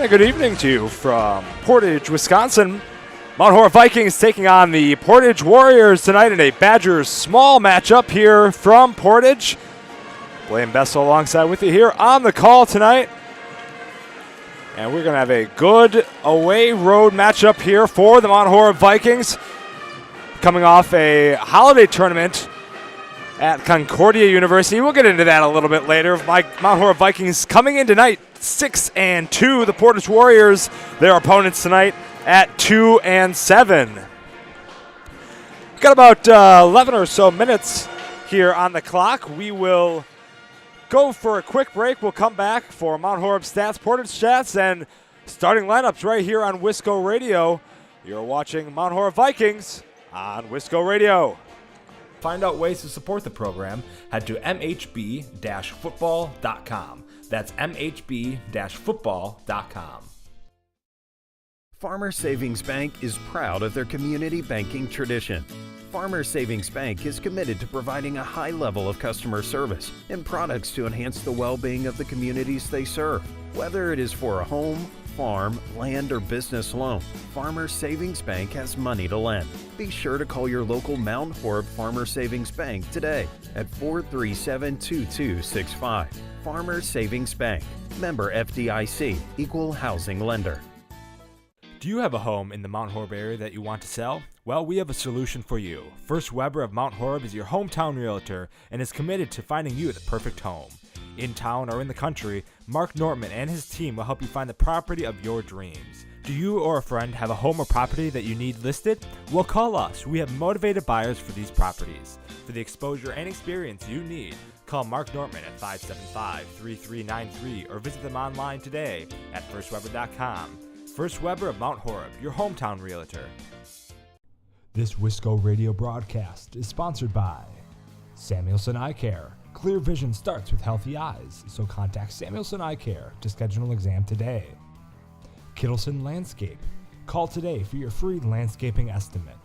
Good evening to you from Portage, Wisconsin. Mount Horeb Vikings taking on the Portage Warriors tonight in a Badgers small matchup here from Portage. Blaine Bessel alongside with you here on the call tonight. And we're going to have a good away road matchup here for the Mount Horeb Vikings. Coming off a holiday tournament at Concordia University. We'll get into that a little bit later. Mount Horeb Vikings coming in tonight 6-2. The Portage Warriors, their opponents tonight, at 2-7. Got about 11 or so minutes here on the clock. We will go for a quick break. We'll come back for Mount Horeb Stats, Portage Stats, and starting lineups right here on Wisco Radio. You're watching Mount Horeb Vikings on Wisco Radio. Find out ways to support the program, head to mhb-football.com. That's mhb-football.com. Farmers Savings Bank is proud of their community banking tradition. Farmers Savings Bank is committed to providing a high level of customer service and products to enhance the well-being of the communities they serve. Whether it is for a home, farm, land, or business loan, Farmers Savings Bank has money to lend. Be sure to call your local Mount Horeb Farmers Savings Bank today at 437-2265. Farmers Savings Bank, member FDIC, equal housing lender. Do you have a home in the Mount Horeb area that you want to sell? Well, we have a solution for you. First Weber of Mount Horeb is your hometown realtor and is committed to finding you the perfect home. In town or in the country, Mark Nortman and his team will help you find the property of your dreams. Do you or a friend have a home or property that you need listed? Well, call us. We have motivated buyers for these properties. For the exposure and experience you need, call Mark Nortman at 575-3393 or visit them online today at firstweber.com. First Weber of Mount Horeb, your hometown realtor. This Wisco Radio broadcast is sponsored by Samuelson Eye Care. Clear vision starts with healthy eyes, so contact Samuelson Eye Care to schedule an exam today. Kittleson Landscape. Call today for your free landscaping estimate.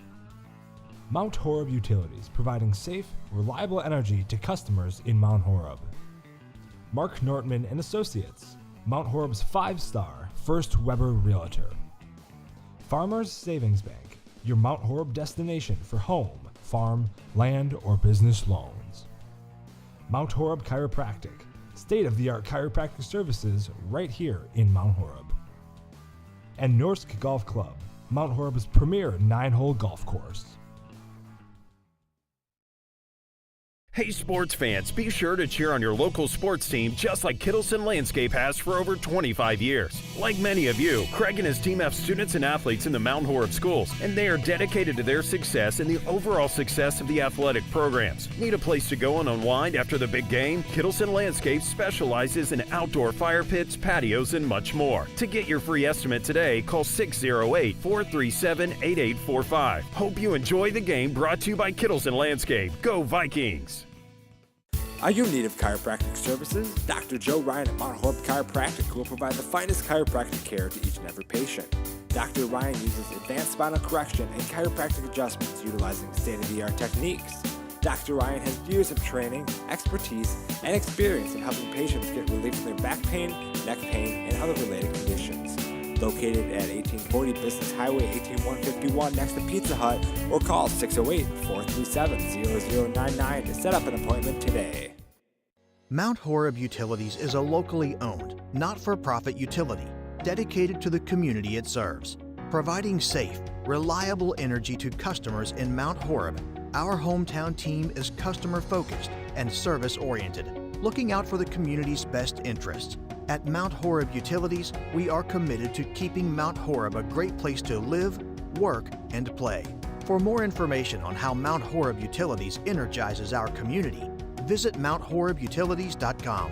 Mount Horeb Utilities, providing safe, reliable energy to customers in Mount Horeb. Mark Nortman and Associates, Mount Horeb's 5-star First Weber Realtor. Farmers Savings Bank, your Mount Horeb destination for home, farm, land, or business loans. Mount Horeb Chiropractic, state-of-the-art chiropractic services right here in Mount Horeb. And Norsk Golf Club, Mount Horeb's premier 9-hole golf course. Hey sports fans, be sure to cheer on your local sports team just like Kittleson Landscape has for over 25 years. Like many of you, Craig and his team have students and athletes in the Mount Horeb schools, and they are dedicated to their success and the overall success of the athletic programs. Need a place to go and unwind after the big game? Kittleson Landscape specializes in outdoor fire pits, patios, and much more. To get your free estimate today, call 608-437-8845. Hope you enjoy the game, brought to you by Kittleson Landscape. Go Vikings! Are you in need of chiropractic services? Dr. Joe Ryan at Mount Horeb Chiropractic will provide the finest chiropractic care to each and every patient. Dr. Ryan uses advanced spinal correction and chiropractic adjustments utilizing state-of-the-art techniques. Dr. Ryan has years of training, expertise, and experience in helping patients get relief from their back pain, neck pain, and other related conditions. Located at 1840 Business Highway 18151 next to Pizza Hut, or call 608-437-0099 to set up an appointment today. Mount Horeb Utilities is a locally owned, not-for-profit utility dedicated to the community it serves. Providing safe, reliable energy to customers in Mount Horeb, our hometown team is customer-focused and service-oriented, looking out for the community's best interests. At Mount Horeb Utilities, we are committed to keeping Mount Horeb a great place to live, work, and play. For more information on how Mount Horeb Utilities energizes our community, visit MountHorebUtilities.com.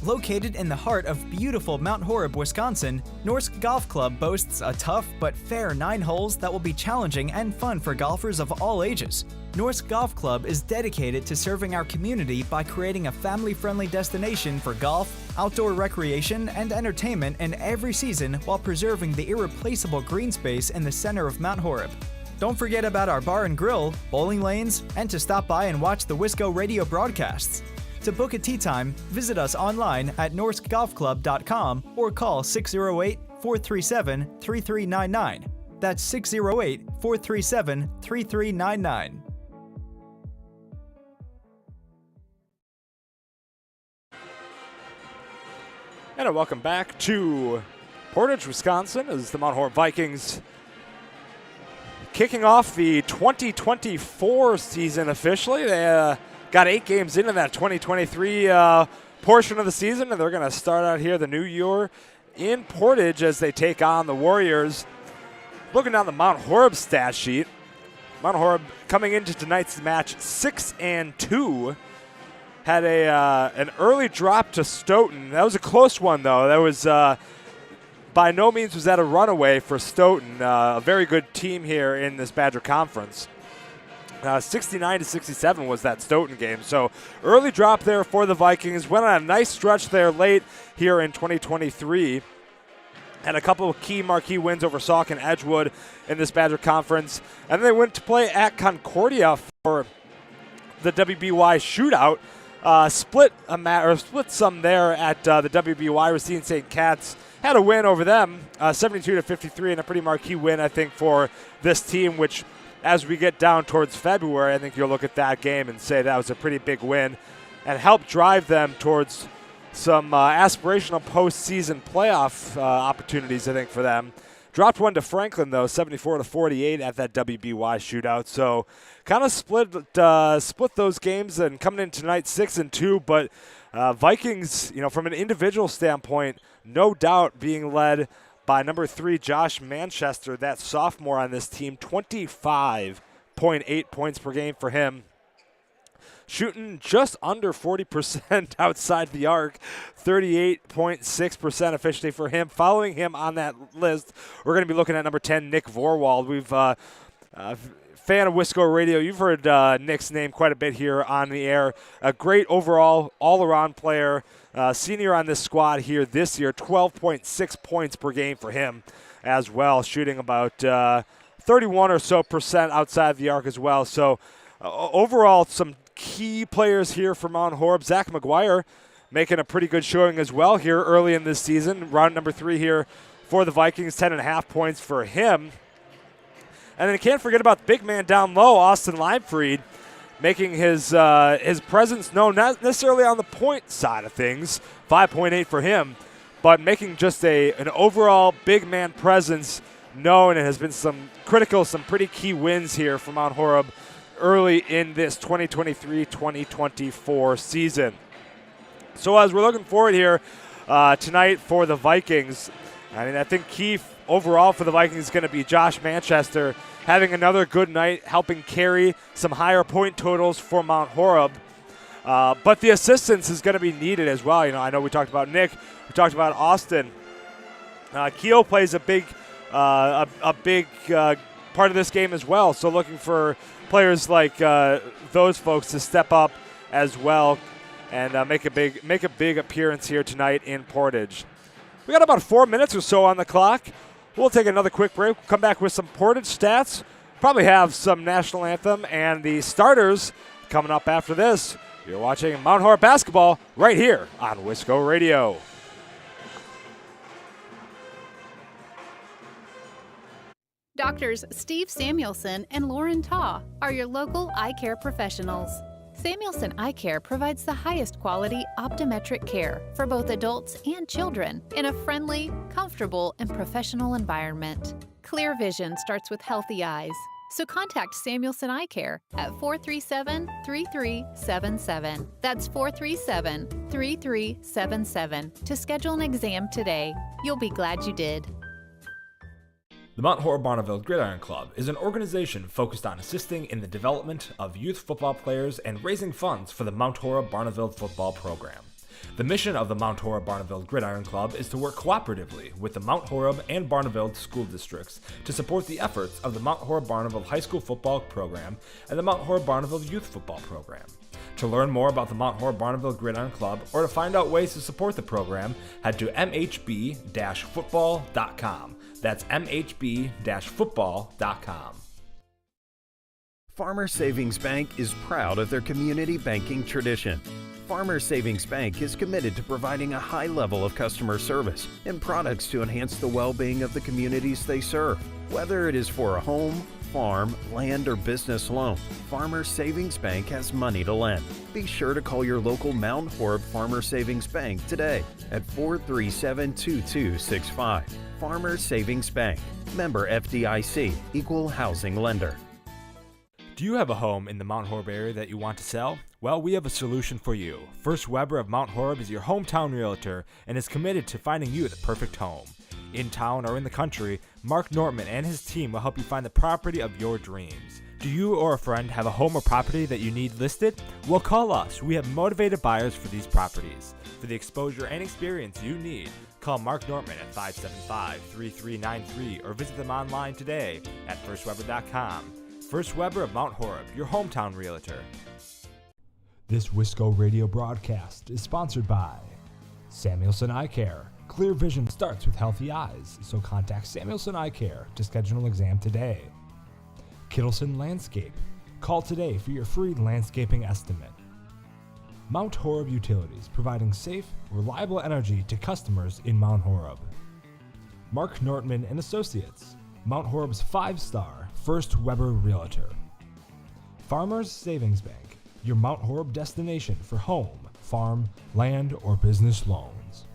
Located in the heart of beautiful Mount Horeb, Wisconsin, Norsk Golf Club boasts a tough but fair 9 holes that will be challenging and fun for golfers of all ages. Norsk Golf Club is dedicated to serving our community by creating a family-friendly destination for golf, outdoor recreation, and entertainment in every season while preserving the irreplaceable green space in the center of Mount Horeb. Don't forget about our bar and grill, bowling lanes, and to stop by and watch the Wisco Radio broadcasts. To book a tee time, visit us online at norskgolfclub.com or call 608-437-3399. That's 608-437-3399. And welcome back to Portage, Wisconsin, as the Mount Horeb Vikings kicking off the 2024 season officially. They got 8 games into that 2023 portion of the season, and they're going to start out here the new year in Portage as they take on the Warriors. Looking down the Mount Horeb stat sheet, Mount Horeb coming into tonight's match 6-2. Had an early drop to Stoughton. That was a close one, though. That was by no means was that a runaway for Stoughton. A very good team here in this Badger Conference. 69-67 was that Stoughton game. So early drop there for the Vikings. Went on a nice stretch there late here in 2023. Had a couple of key marquee wins over Sauk and Edgewood in this Badger Conference. And then they went to play at Concordia for the WBY shootout. Split some there at the WBY. Racine St. Cat's had a win over them, 72-53, and a pretty marquee win, I think, for this team, which as we get down towards February, I think you'll look at that game and say that was a pretty big win and help drive them towards some aspirational postseason playoff opportunities, I think, for them. Dropped one to Franklin, though, 74-48 at that WBY shootout. So kind of split those games, and coming in tonight 6-2. But Vikings, from an individual standpoint, no doubt being led by number 3, Josh Manchester, that sophomore on this team, 25.8 points per game for him. Shooting just under 40% outside the arc, 38.6% efficiency for him. Following him on that list, we're going to be looking at number 10, Nick Vorwald. We've fan of Wisco Radio, you've heard Nick's name quite a bit here on the air. A great overall, all-around player, senior on this squad here this year, 12.6 points per game for him as well, shooting about 31 or so percent outside the arc as well. So overall, some key players here for Mount Horeb. Zach McGuire making a pretty good showing as well here early in this season. Round number 3 here for the Vikings, 10.5 points for him. And then can't forget about the big man down low, Austin Leibfried, making his presence known, not necessarily on the point side of things, 5.8 for him, but making just an overall big man presence known, and has been some pretty key wins here for Mount Horeb early in this 2023-2024 season. So as we're looking forward here tonight for the Vikings, I think key overall for the Vikings is going to be Josh Manchester having another good night, helping carry some higher point totals for Mount Horeb. But the assistance is going to be needed as well. I know we talked about Nick, we talked about Austin. Keo plays a big part of this game as well. So looking for players like those folks to step up as well and make a big appearance here tonight in Portage. We got about 4 minutes or so on the clock. We'll take another quick break. We'll come back with some Portage stats. Probably have some national anthem and the starters coming up after this. You're watching Mount Horeb Basketball right here on Wisco Radio. Doctors Steve Samuelson and Lauren Taw are your local eye care professionals. Samuelson Eye Care provides the highest quality optometric care for both adults and children in a friendly, comfortable, and professional environment. Clear vision starts with healthy eyes, so contact Samuelson Eye Care at 437-3377. That's 437-3377 to schedule an exam today. You'll be glad you did. The Mount Horeb Barneville Gridiron Club is an organization focused on assisting in the development of youth football players and raising funds for the Mount Horeb Barneville football program. The mission of the Mount Horeb Barneville Gridiron Club is to work cooperatively with the Mount Horeb and Barneville school districts to support the efforts of the Mount Horeb Barneville High School football program and the Mount Horeb Barneville youth football program. To learn more about the Mount Horeb Barneville Gridiron Club or to find out ways to support the program, head to mhb-football.com. That's mhb-football.com. Farmer Savings Bank is proud of their community banking tradition. Farmer Savings Bank is committed to providing a high level of customer service and products to enhance the well-being of the communities they serve. Whether it is for a home, farm, land, or business loan, Farmer Savings Bank has money to lend. Be sure to call your local Mount Horeb Farmer Savings Bank today at 437-2265. Farmer Savings Bank, member FDIC, equal housing lender. Do you have a home in the Mount Horeb area that you want to sell? Well, we have a solution for you. First Weber of Mount Horeb is your hometown realtor and is committed to finding you the perfect home. In town or in the country, Mark Nortman and his team will help you find the property of your dreams. Do you or a friend have a home or property that you need listed? Well, call us. We have motivated buyers for these properties. For the exposure and experience you need, call Mark Nortman at 575-3393 or visit them online today at firstweber.com. First Weber of Mount Horeb, your hometown realtor. This Wisco Radio broadcast is sponsored by Samuelson Eye Care. Clear vision starts with healthy eyes, so contact Samuelson Eye Care to schedule an exam today. Kittleson Landscape. Call today for your free landscaping estimate. Mount Horeb Utilities, providing safe, reliable energy to customers in Mount Horeb. Mark Nortman and Associates, Mount Horeb's 5-star First Weber Realtor. Farmers Savings Bank, your Mount Horeb destination for home, farm, land, or business loans.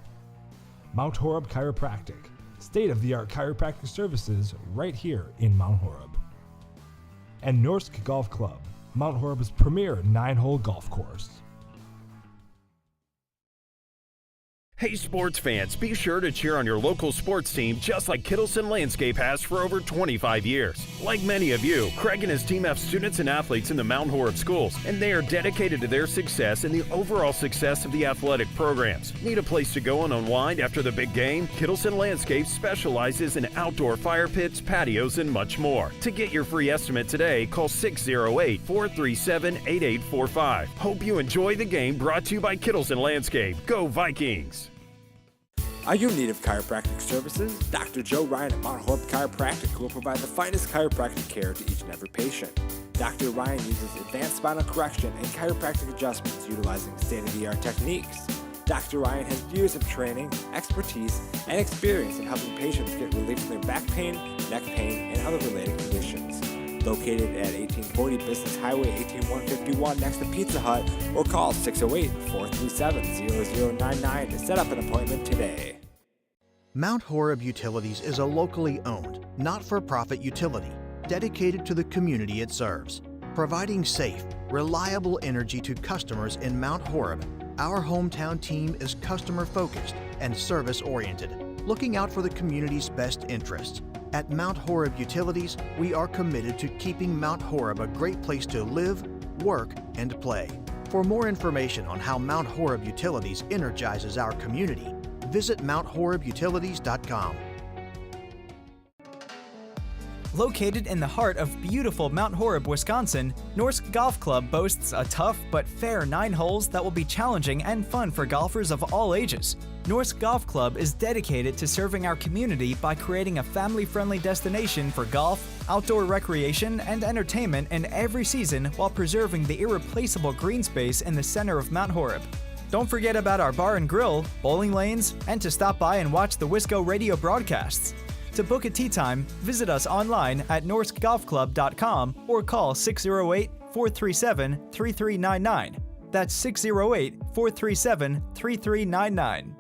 Mount Horeb Chiropractic, state-of-the-art chiropractic services right here in Mount Horeb. And Norsk Golf Club, Mount Horeb's premier 9-hole golf course. Hey sports fans, be sure to cheer on your local sports team just like Kittleson Landscape has for over 25 years. Like many of you, Craig and his team have students and athletes in the Mount Horeb schools, and they are dedicated to their success and the overall success of the athletic programs. Need a place to go and unwind after the big game? Kittleson Landscape specializes in outdoor fire pits, patios, and much more. To get your free estimate today, call 608-437-8845. Hope you enjoy the game, brought to you by Kittleson Landscape. Go Vikings! Are you in need of chiropractic services? Dr. Joe Ryan at Mount Horeb Chiropractic will provide the finest chiropractic care to each and every patient. Dr. Ryan uses advanced spinal correction and chiropractic adjustments utilizing state-of-the-art techniques. Dr. Ryan has years of training, expertise, and experience in helping patients get relief from their back pain, neck pain, and other related conditions. Located at 1840 Business Highway 18151 next to Pizza Hut, or call 608-437-0099 to set up an appointment today. Mount Horeb Utilities is a locally owned, not-for-profit utility dedicated to the community it serves. Providing safe, reliable energy to customers in Mount Horeb, our hometown team is customer-focused and service-oriented, looking out for the community's best interests. At Mount Horeb Utilities, we are committed to keeping Mount Horeb a great place to live, work, and play. For more information on how Mount Horeb Utilities energizes our community, visit MountHorebUtilities.com. Located in the heart of beautiful Mount Horeb, Wisconsin, Norsk Golf Club boasts a tough but fair 9 holes that will be challenging and fun for golfers of all ages. Norsk Golf Club is dedicated to serving our community by creating a family-friendly destination for golf, outdoor recreation, and entertainment in every season while preserving the irreplaceable green space in the center of Mount Horeb. Don't forget about our bar and grill, bowling lanes, and to stop by and watch the Wisco Radio broadcasts. To book a tee time, visit us online at norskgolfclub.com or call 608-437-3399. That's 608-437-3399.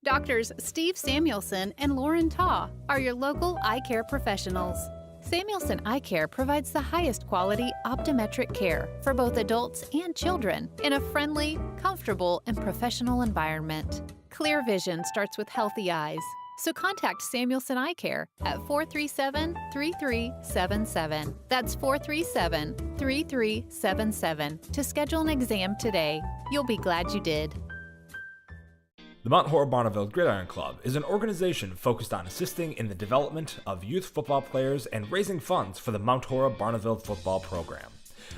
Doctors Steve Samuelson and Lauren Taw are your local eye care professionals. Samuelson Eye Care provides the highest quality optometric care for both adults and children in a friendly, comfortable, and professional environment. Clear vision starts with healthy eyes, so contact Samuelson Eye Care at 437-3377. That's 437-3377 to schedule an exam today. You'll be glad you did. The Mount Horeb Barneville Gridiron Club is an organization focused on assisting in the development of youth football players and raising funds for the Mount Horeb Barneville football program.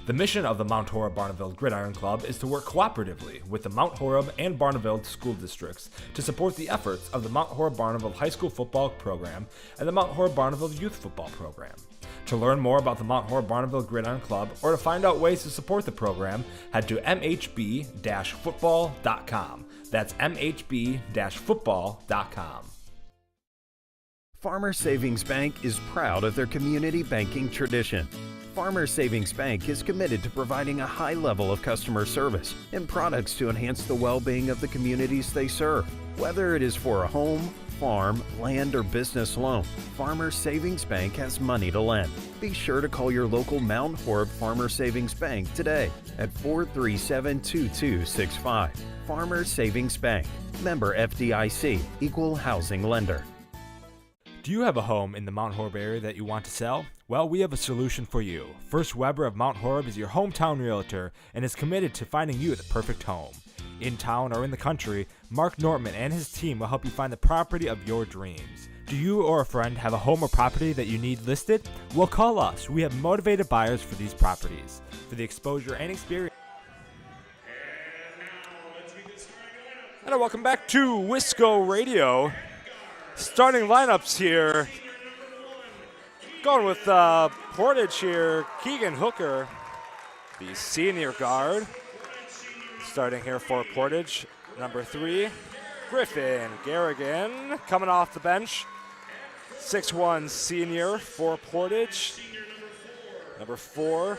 The mission of the Mount Horeb Barneville Gridiron Club is to work cooperatively with the Mount Horeb and Barneville school districts to support the efforts of the Mount Horeb Barneville High School football program and the Mount Horeb Barneville Youth Football program. To learn more about the Mount Horeb Barneville Gridiron Club or to find out ways to support the program, head to mhb-football.com. That's mhb-football.com. Farmers Savings Bank is proud of their community banking tradition. Farmers Savings Bank is committed to providing a high level of customer service and products to enhance the well-being of the communities they serve. Whether it is for a home, farm, land, or business loan, Farmers Savings Bank has money to lend. Be sure to call your local Mount Horeb Farmers Savings Bank today at 437-2265. Farmers Savings Bank, member FDIC, equal housing lender. Do you have a home in the Mount Horeb area that you want to sell? Well, we have a solution for you. First Weber of Mount Horeb is your hometown realtor and is committed to finding you the perfect home. In town or in the country, Mark Nortman and his team will help you find the property of your dreams. Do you or a friend have a home or property that you need listed? Well, call us. We have motivated buyers for these properties. For the exposure and experience. And welcome back to Wisco Radio. Starting lineups here. Going with Portage here. Keegan Hooker, the senior guard. Starting here for Portage. Number 3, Griffin Garrigan coming off the bench. 6'1" senior for Portage. Number 4,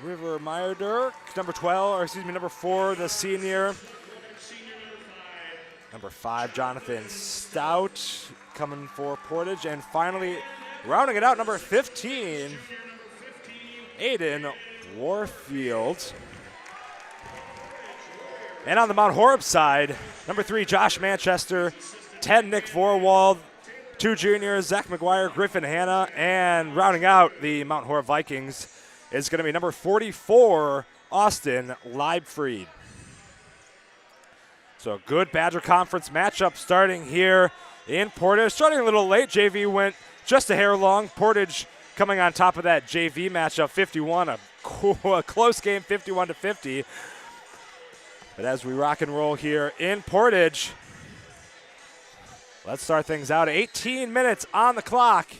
River Meyerdirk. Number 4, the senior. Number 5, Jonathan Stout coming for Portage. And finally, rounding it out, number 15, Aiden Warfield. And on the Mount Horeb side, number 3, Josh Manchester, 10, Nick Vorwald, 2 juniors, Zach McGuire, Griffin Hanna, and rounding out the Mount Horeb Vikings is going to be number 44, Austin Leibfried. So a good Badger Conference matchup starting here in Portage. Starting a little late, JV went just a hair long. Portage coming on top of that JV matchup, 51, a close game, 51-50. But as we rock and roll here in Portage, let's start things out. 18 minutes on the clock.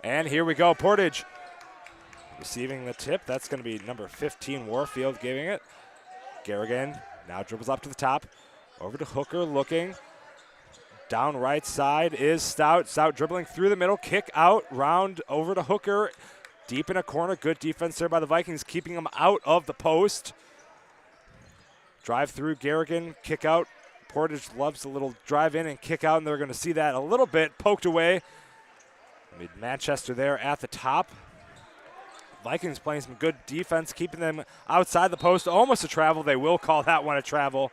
And here we go, Portage receiving the tip. That's going to be number 15, Warfield, giving it. Garrigan now dribbles up to the top. Over to Hooker, looking. Down right side is Stout. Stout dribbling through the middle. Kick out, round over to Hooker. Deep in a corner. Good defense there by the Vikings, keeping them out of the post. Drive through Garrigan, kick out. Portage loves a little drive in and kick out, and they're going to see that a little bit poked away. Manchester there at the top. Vikings playing some good defense, keeping them outside the post. Almost a travel. They will call that one a travel.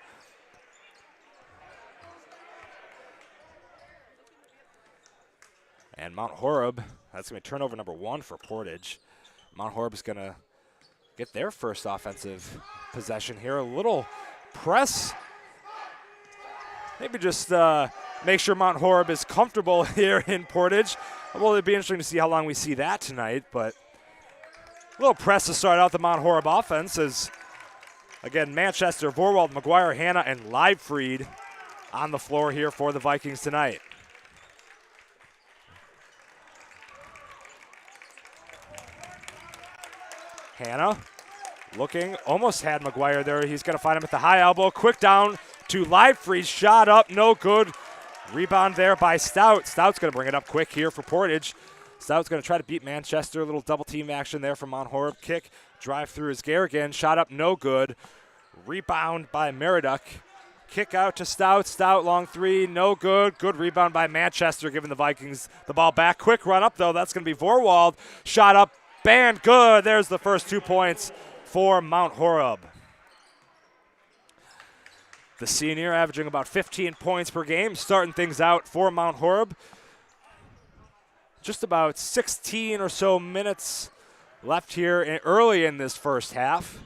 And Mount Horeb, that's going to be turnover number 1 for Portage. Mount Horeb is going to get their first offensive possession here. A little press. Maybe just make sure Mount Horeb is comfortable here in Portage. Well, it'd be interesting to see how long we see that tonight, but a little press to start out the Mount Horeb offense as, again, Manchester, Vorwald, McGuire, Hanna, and Leibfried on the floor here for the Vikings tonight. Hanna looking, almost had McGuire there. He's going to find him at the high elbow. Quick down to Leibfried, shot up, no good. Rebound there by Stout. Stout's going to bring it up quick here for Portage. Stout's going to try to beat Manchester. A little double team action there from Mount Horeb. Kick, drive through is Garrigan. Shot up, no good. Rebound by Meriduck. Kick out to Stout. Stout, long 3, no good. Good rebound by Manchester, giving the Vikings the ball back. Quick run up, though. That's going to be Vorwald. Shot up, band, good. There's the first 2 points for Mount Horeb. The senior averaging about 15 points per game, starting things out for Mount Horeb. Just about 16 or so minutes left here early in this first half.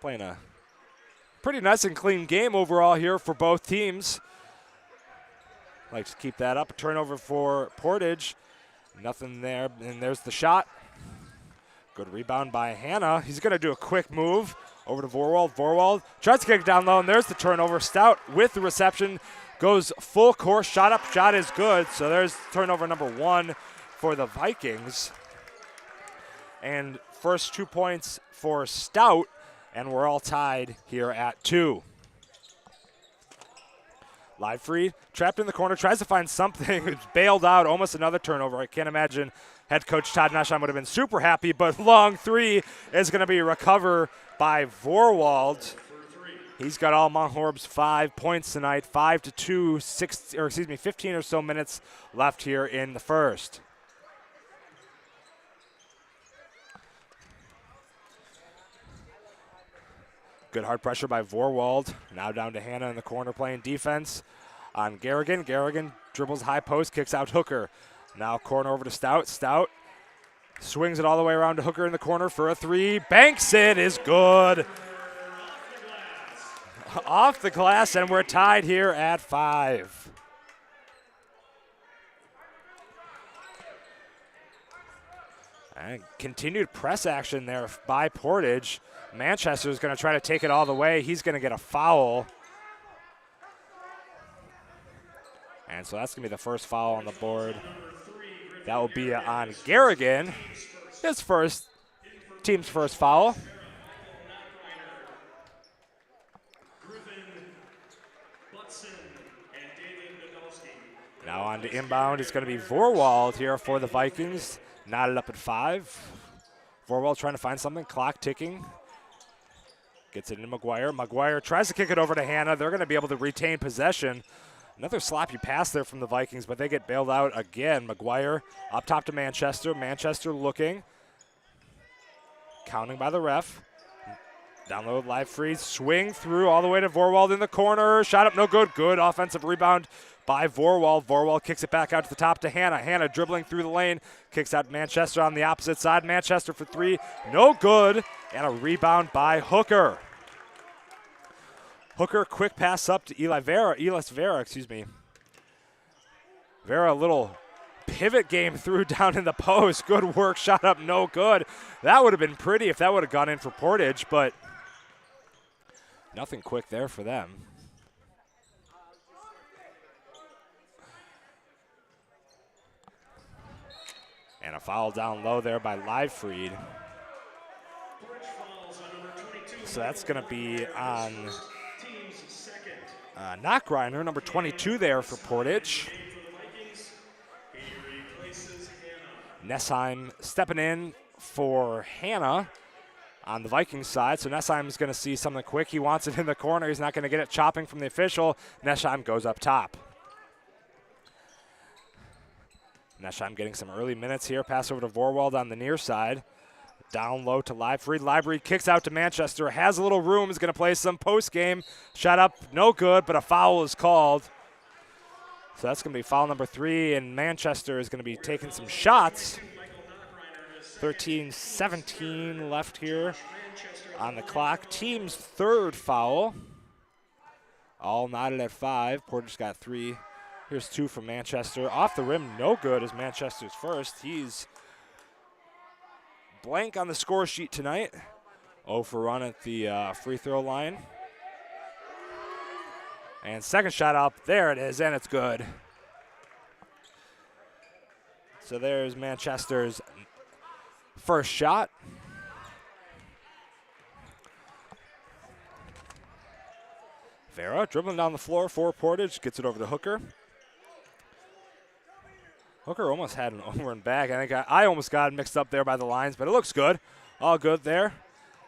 Playing a pretty nice and clean game overall here for both teams. Like to keep that up. A turnover for Portage. Nothing there, and there's the shot. Good rebound by Hanna. He's going to do a quick move over to Vorwald. Vorwald tries to kick it down low, and there's the turnover. Stout with the reception goes full course. Shot up, shot is good. So there's turnover number 1 for the Vikings. And first 2 points for Stout, and we're all tied here at 2. Leibfried trapped in the corner, tries to find something. It's bailed out, almost another turnover. I can't imagine head coach Todd Nashon would have been super happy, but long 3 is going to be recovered by Vorwald. He's got all Mount Horeb's 5 points tonight, 5-2, 15 or so minutes left here in the first. Good hard pressure by Vorwald. Now down to Hanna in the corner playing defense on Garrigan. Garrigan dribbles high post, kicks out Hooker. Now corner over to Stout. Stout swings it all the way around to Hooker in the corner for a 3. Banks it, is good. Off the glass, and we're tied here at 5. And continued press action there by Portage. Manchester is going to try to take it all the way. He's going to get a foul. And so that's going to be the first foul on the board. That will be on Garrigan. His team's first foul. Now on to inbound. It's going to be Vorwald here for the Vikings. Knotted up at 5. Vorwald trying to find something. Clock ticking. Gets it into McGuire. McGuire tries to kick it over to Hannah. They're going to be able to retain possession. Another sloppy pass there from the Vikings, but they get bailed out again. McGuire up top to Manchester. Manchester looking. Counting by the ref. Down low, live freeze. Swing through all the way to Vorwald in the corner. Shot up, no good. Good offensive rebound by Vorwald. Vorwald kicks it back out to the top to Hannah. Hannah dribbling through the lane. Kicks out Manchester on the opposite side. Manchester for three. No good. And a rebound by Hooker. Hooker, quick pass up to Elis Vera, excuse me. Vera, a little pivot game through down in the post. Good work, shot up, no good. That would have been pretty if that would have gone in for Portage, but nothing quick there for them. And a foul down low there by Livefried. So that's going to be on Knockreiner, number 22 there for Portage. Nessheim stepping in for Hannah on the Vikings side. So Nessheim's going to see something quick. He wants it in the corner. He's not going to get it chopping from the official. Nessheim goes up top. Nessheim getting some early minutes here. Pass over to Vorwald on the near side. Down low to Livefried. Livefried kicks out to Manchester. Has a little room. Is going to play some post game. Shot up, no good, but a foul is called. So that's going to be foul number 3, and Manchester is going to be taking some shots. 13-17 left here on the clock. Team's third foul. All knotted at 5. Portage got 3. Here's 2 from Manchester. Off the rim, no good as Manchester's first. He's blank on the score sheet tonight. 0 for run at the free throw line. And second shot up, there it is, and it's good. So there's Manchester's first shot. Vera dribbling down the floor for Portage, gets it over to Hooker. Hooker almost had an over and back. I think I almost got mixed up there by the lines, but it looks good. All good there.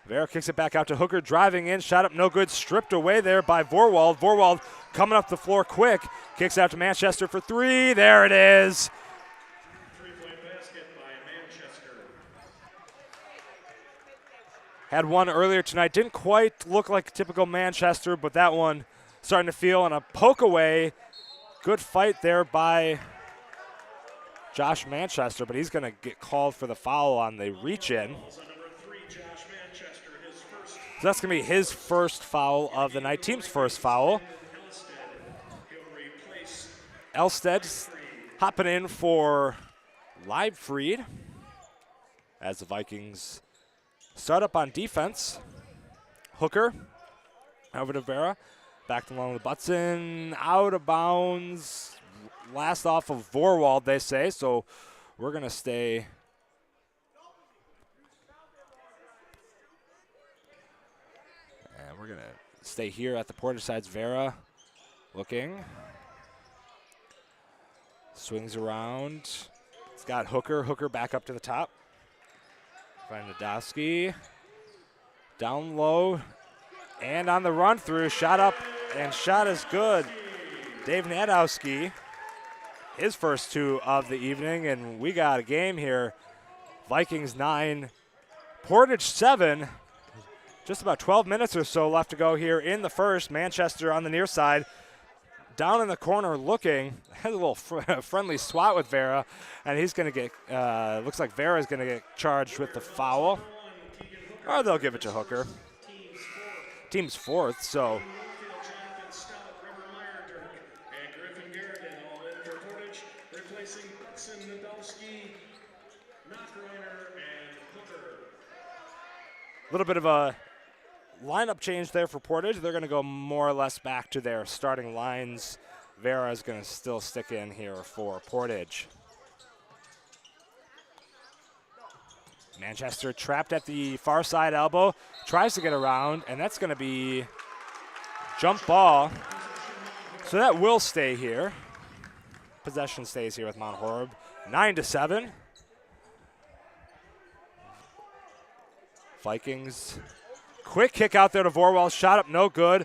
Vera kicks it back out to Hooker, driving in, shot up, no good, stripped away there by Vorwald. Vorwald coming up the floor quick, kicks out to Manchester for 3. There it is. 3-point basket by Manchester. Had one earlier tonight, didn't quite look like typical Manchester, but that one starting to feel, and a poke away. Good fight there by Josh Manchester, but he's going to get called for the foul on the reach-in. So that's going to be his first foul of the night, team's first foul. Elstead hopping in for Livefried as the Vikings start up on defense. Hooker over to Vera, back along with Butson, out of bounds. Last off of Vorwald, they say, so we're going to stay. And we're going to stay here at the Portage sides. Vera looking. Swings around. It's got Hooker. Hooker back up to the top. Find Nadowski. Down low. And on the run through. Shot up and shot is good. Dave Nadowski. His first 2 of the evening, and we got a game here. Vikings 9, Portage 7. Just about 12 minutes or so left to go here in the first. Manchester on the near side, down in the corner looking. Has a little friendly swat with Vera, and he's going to get, looks like Vera's going to get charged with the foul. Or they'll give it to Hooker. Team's fourth, so. A little bit of a lineup change there for Portage. They're going to go more or less back to their starting lines. Vera is going to still stick in here for Portage. Manchester trapped at the far side elbow, tries to get around, and that's going to be jump ball. So that will stay here. Possession stays here with Mount Horeb. 9-7. Vikings quick kick out there to Vorwald. Shot up, no good.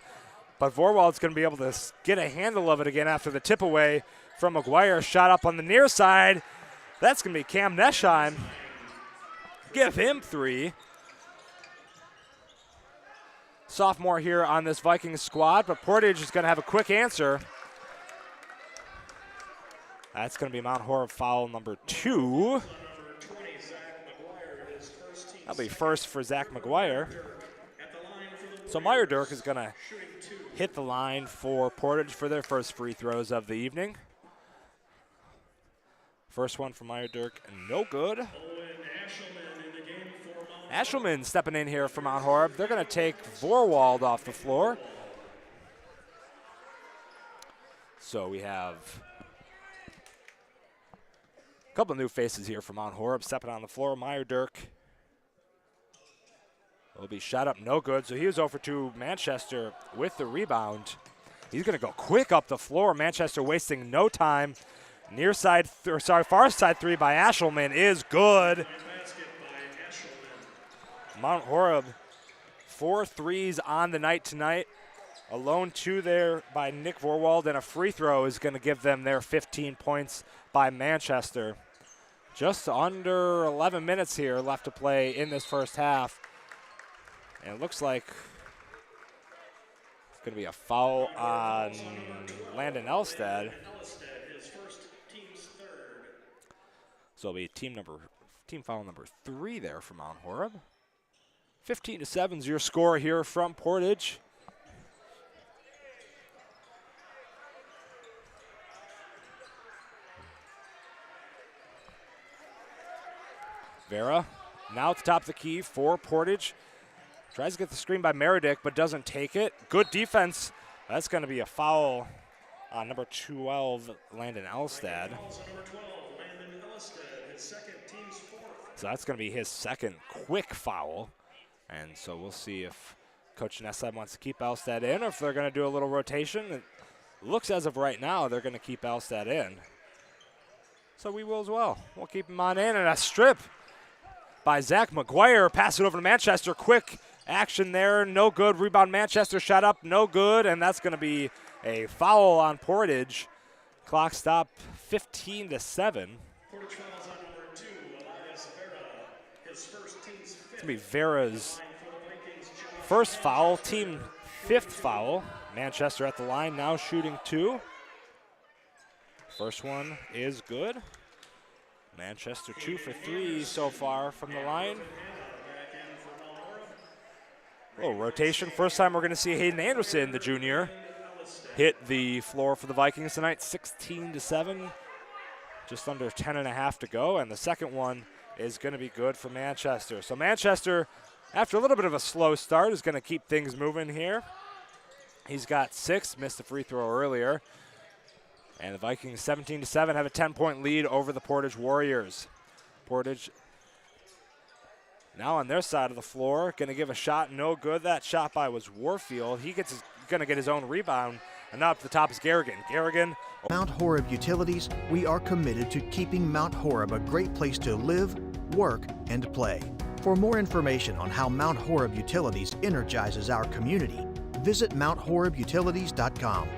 But Vorwald's going to be able to get a handle of it again after the tip away from McGuire. Shot up on the near side. That's going to be Cam Neschheim. Give him 3. Sophomore here on this Vikings squad, but Portage is going to have a quick answer. That's going to be Mount Horeb foul number 2. That'll be first for Zach McGuire. So Meyer Dirk is going to hit the line for Portage for their first free throws of the evening. First one for Meyer Dirk, no good. Ashelman stepping in here for Mount Horeb. They're going to take Vorwald off the floor. So we have a couple of new faces here for Mount Horeb stepping on the floor. Meyer Dirk will be shot up, no good. So he was over to Manchester with the rebound. He's going to go quick up the floor. Manchester wasting no time. Far side 3 by Ashelman is good. Mount Horeb, 4 threes on the night tonight. A lone 2 there by Nick Vorwald, and a free throw is going to give them their 15 points by Manchester. Just under 11 minutes here left to play in this first half. And it looks like it's going to be a foul on Landon Elstad. So it'll be team foul number 3 there for Mount Horeb. 15-7 is your score here from Portage. Vera now at the top of the key for Portage. Tries to get the screen by Meredick, but doesn't take it. Good defense. That's going to be a foul on number 12, Landon Elstad. So that's going to be his second quick foul. And so we'll see if Coach Nessheim wants to keep Elstad in or if they're going to do a little rotation. It looks as of right now they're going to keep Elstad in. So we will as well. We'll keep him on in. And a strip by Zach McGuire. Pass it over to Manchester. Quick action there. No good. Rebound Manchester. Shot up. No good. And that's going to be a foul on Portage. Clock stop 15-7. It's going to be Vera's first foul, team 5th foul. Manchester at the line now shooting 2. First one is good. Manchester 2 for 3 so far from the line. A little rotation. First time we're going to see Hayden Anderson, the junior, hit the floor for the Vikings tonight. 16-7. Just under 10.5 to go. And the second one is going to be good for Manchester. So Manchester, after a little bit of a slow start, is going to keep things moving here. He's got 6, missed a free throw earlier. And the Vikings 17-7 have a 10-point lead over the Portage Warriors. Portage now on their side of the floor, going to give a shot, no good. That shot by was Warfield. He going to get his own rebound. And now up to the top is Garrigan. Garrigan. Mount Horeb Utilities, we are committed to keeping Mount Horeb a great place to live, work, and play. For more information on how Mount Horeb Utilities energizes our community, visit MountHorebUtilities.com.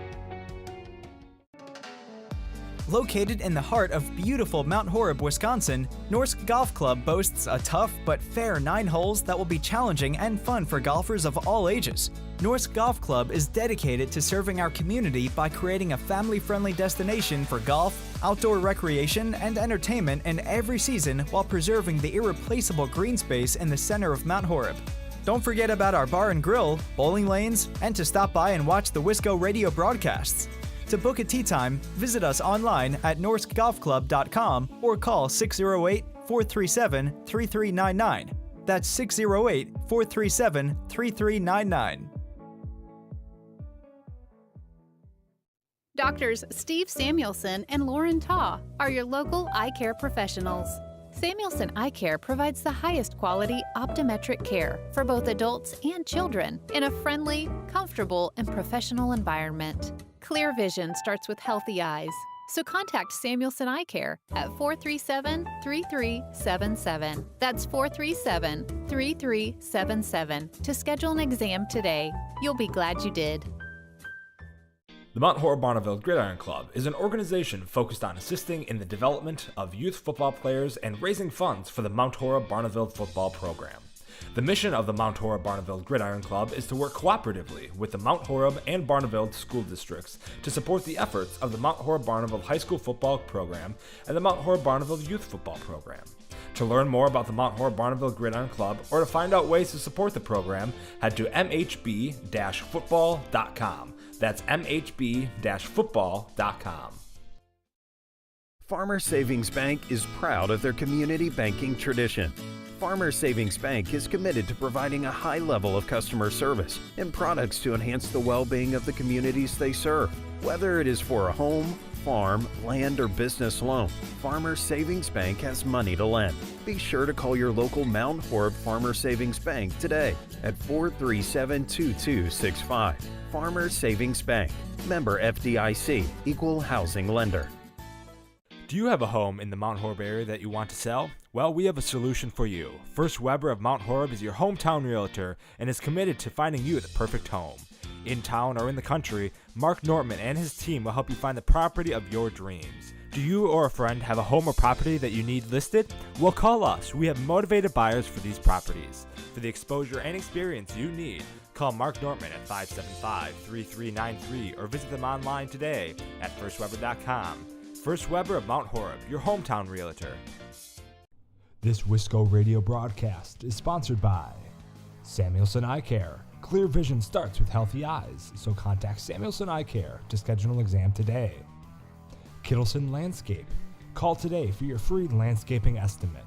Located in the heart of beautiful Mount Horeb, Wisconsin, Norsk Golf Club boasts a tough but fair 9 holes that will be challenging and fun for golfers of all ages. Norsk Golf Club is dedicated to serving our community by creating a family-friendly destination for golf, outdoor recreation, and entertainment in every season while preserving the irreplaceable green space in the center of Mount Horeb. Don't forget about our bar and grill, bowling lanes, and to stop by and watch the Wisco Radio broadcasts. To book a tee time, visit us online at norskgolfclub.com or call 608-437-3399. That's 608-437-3399. Doctors Steve Samuelson and Lauren Taw are your local eye care professionals. Samuelson Eye Care provides the highest quality optometric care for both adults and children in a friendly, comfortable, and professional environment. Clear vision starts with healthy eyes. So contact Samuelson Eye Care at 437-3377. That's 437-3377 to schedule an exam today. You'll be glad you did. The Mount Horeb Barneveld Gridiron Club is an organization focused on assisting in the development of youth football players and raising funds for the Mount Horeb Barneveld football program. The mission of the Mount Horeb Barneveld Gridiron Club is to work cooperatively with the Mount Horeb and Barneveld school districts to support the efforts of the Mount Horeb Barneveld High School football program and the Mount Horeb Barneveld Youth football program. To learn more about the Mount Horeb Barneveld Gridiron Club or to find out ways to support the program, head to mhb-football.com. That's mhb-football.com. Farmer Savings Bank is proud of their community banking tradition. Farmer Savings Bank is committed to providing a high level of customer service and products to enhance the well-being of the communities they serve. Whether it is for a home, farm, land, or business loan, Farmer Savings Bank has money to lend. Be sure to call your local Mount Horeb Farmer Savings Bank today at 437-2265. Farmer Savings Bank, member FDIC, equal housing lender. Do you have a home in the Mount Horeb area that you want to sell? Well, we have a solution for you. First Weber of Mount Horeb is your hometown realtor and is committed to finding you the perfect home. In town or in the country, Mark Nortman and his team will help you find the property of your dreams. Do you or a friend have a home or property that you need listed? Well, call us. We have motivated buyers for these properties. For the exposure and experience you need, call Mark Nortman at 575-3393 or visit them online today at firstweber.com. First Weber of Mount Horeb, your hometown realtor. This Wisco Radio broadcast is sponsored by Samuelson Eye Care. Clear vision starts with healthy eyes, so contact Samuelson Eye Care to schedule an exam today. Kittleson Landscape. Call today for your free landscaping estimate.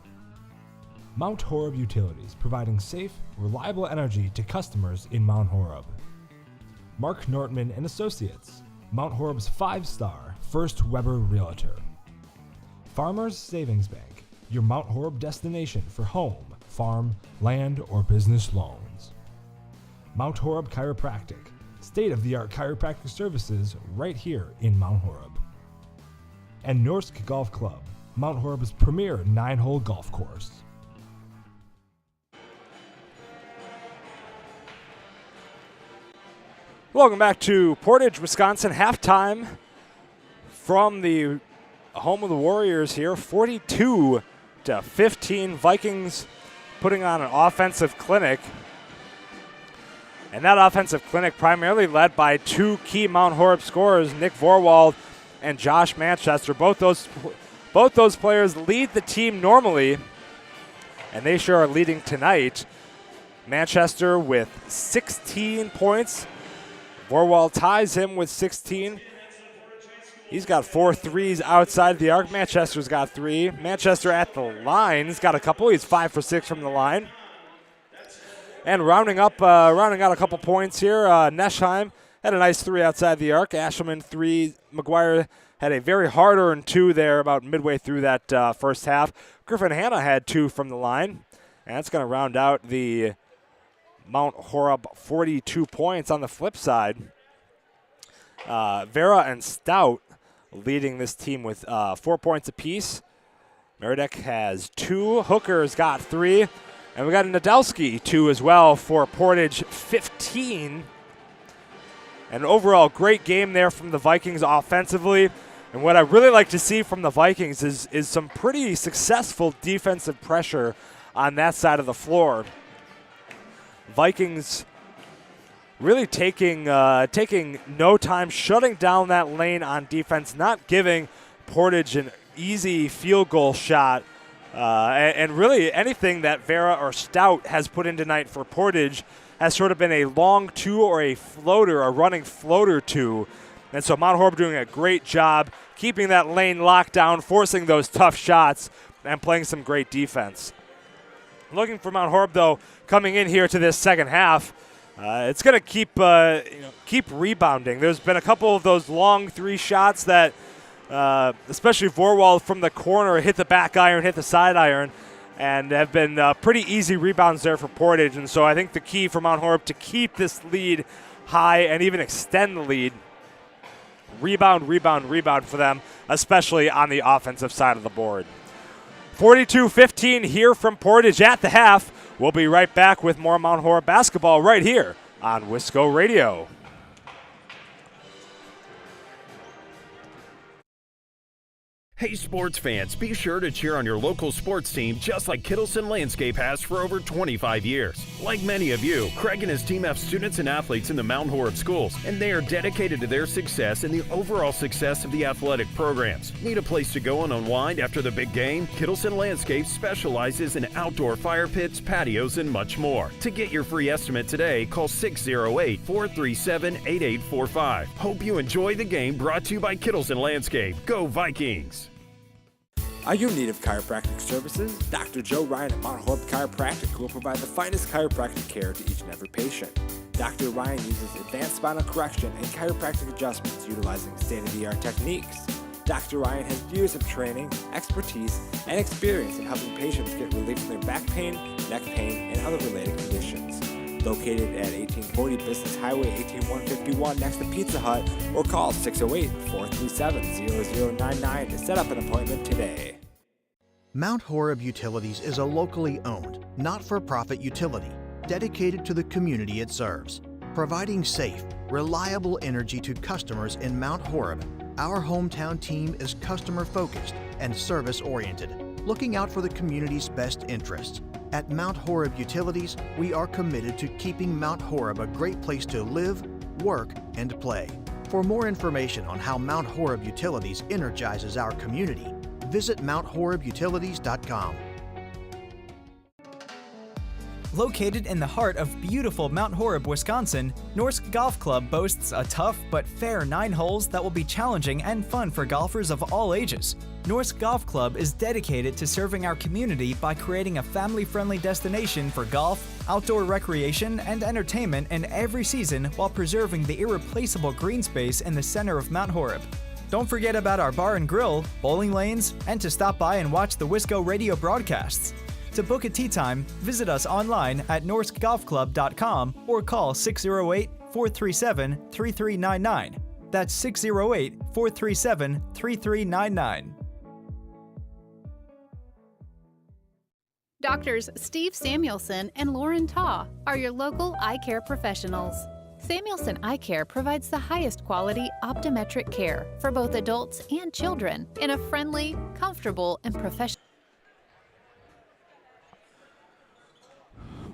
Mount Horeb Utilities, providing safe, reliable energy to customers in Mount Horeb. Mark Nortman and Associates, Mount Horeb's 5-star First Weber Realtor. Farmers Savings Bank, your Mount Horeb destination for home, farm, land, or business loans. Mount Horeb Chiropractic, state-of-the-art chiropractic services right here in Mount Horeb. And Norsk Golf Club, Mount Horeb's premier 9-hole golf course. Welcome back to Portage, Wisconsin. Halftime from the home of the Warriors here, 42-15. Vikings putting on an offensive clinic. And that offensive clinic primarily led by two key Mount Horeb scorers, Nick Vorwald and Josh Manchester. Both those players lead the team normally, and they sure are leading tonight. Manchester with 16 points. Vorwald ties him with 16. He's got 4 threes outside the arc. Manchester's got 3. Manchester at the line. He's got a couple. He's 5 for 6 from the line. And rounding out a couple points here, Neschheim had a nice 3 outside the arc. Ashelman 3. McGuire had a very hard-earned 2 there about midway through that first half. Griffin Hanna had 2 from the line. And that's going to round out the Mount Horeb 42 points. On the flip side, Vera and Stout leading this team with 4 points apiece. Meredek has 2. Hooker's got 3. And we got a Nadolski 2 as well for Portage 15. An overall great game there from the Vikings offensively. And what I really like to see from the Vikings is some pretty successful defensive pressure on that side of the floor. Vikings really taking no time, shutting down that lane on defense, not giving Portage an easy field goal shot. And really anything that Vera or Stout has put in tonight for Portage has sort of been a long 2 or a floater, a running floater 2. And so Mount Horeb doing a great job keeping that lane locked down, forcing those tough shots, and playing some great defense. Looking for Mount Horeb, though, coming in here to this second half, it's going to keep rebounding. There's been a couple of those long 3 shots that especially Vorwald from the corner hit the back iron, hit the side iron, and have been pretty easy rebounds there for Portage. And so I think the key for Mount Horeb to keep this lead high and even extend the lead, rebound for them, especially on the offensive side of the board. 42-15 here from Portage at the half. We'll be right back with more Mount Horeb basketball right here on Wisco Radio. Hey sports fans, be sure to cheer on your local sports team just like Kittleson Landscape has for over 25 years. Like many of you, Craig and his team have students and athletes in the Mount Horeb schools, and they are dedicated to their success and the overall success of the athletic programs. Need a place to go and unwind after the big game? Kittleson Landscape specializes in outdoor fire pits, patios, and much more. To get your free estimate today, call 608-437-8845. Hope you enjoy the game, brought to you by Kittleson Landscape. Go Vikings! Are you in need of chiropractic services? Dr. Joe Ryan at Mount Horeb Chiropractic will provide the finest chiropractic care to each and every patient. Dr. Ryan uses advanced spinal correction and chiropractic adjustments utilizing state-of-the-art techniques. Dr. Ryan has years of training, expertise, and experience in helping patients get relief from their back pain, neck pain, and other related conditions. Located at 1840 Business Highway 18151 next to Pizza Hut, or call 608-437-0099 to set up an appointment today. Mount Horeb Utilities is a locally owned, not-for-profit utility dedicated to the community it serves. Providing safe, reliable energy to customers in Mount Horeb, our hometown team is customer-focused and service-oriented, looking out for the community's best interests. At Mount Horeb Utilities, we are committed to keeping Mount Horeb a great place to live, work, and play. For more information on how Mount Horeb Utilities energizes our community, visit MountHorebUtilities.com. Located in the heart of beautiful Mount Horeb, Wisconsin, Norsk Golf Club boasts a tough but fair 9 holes that will be challenging and fun for golfers of all ages. Norsk Golf Club is dedicated to serving our community by creating a family-friendly destination for golf, outdoor recreation, and entertainment in every season while preserving the irreplaceable green space in the center of Mount Horeb. Don't forget about our bar and grill, bowling lanes, and to stop by and watch the Wisco Radio broadcasts. To book a tee time, visit us online at norskgolfclub.com or call 608-437-3399. That's 608-437-3399. Doctors Steve Samuelson and Lauren Taw are your local eye care professionals. Samuelson Eye Care provides the highest quality optometric care for both adults and children in a friendly, comfortable, and professional.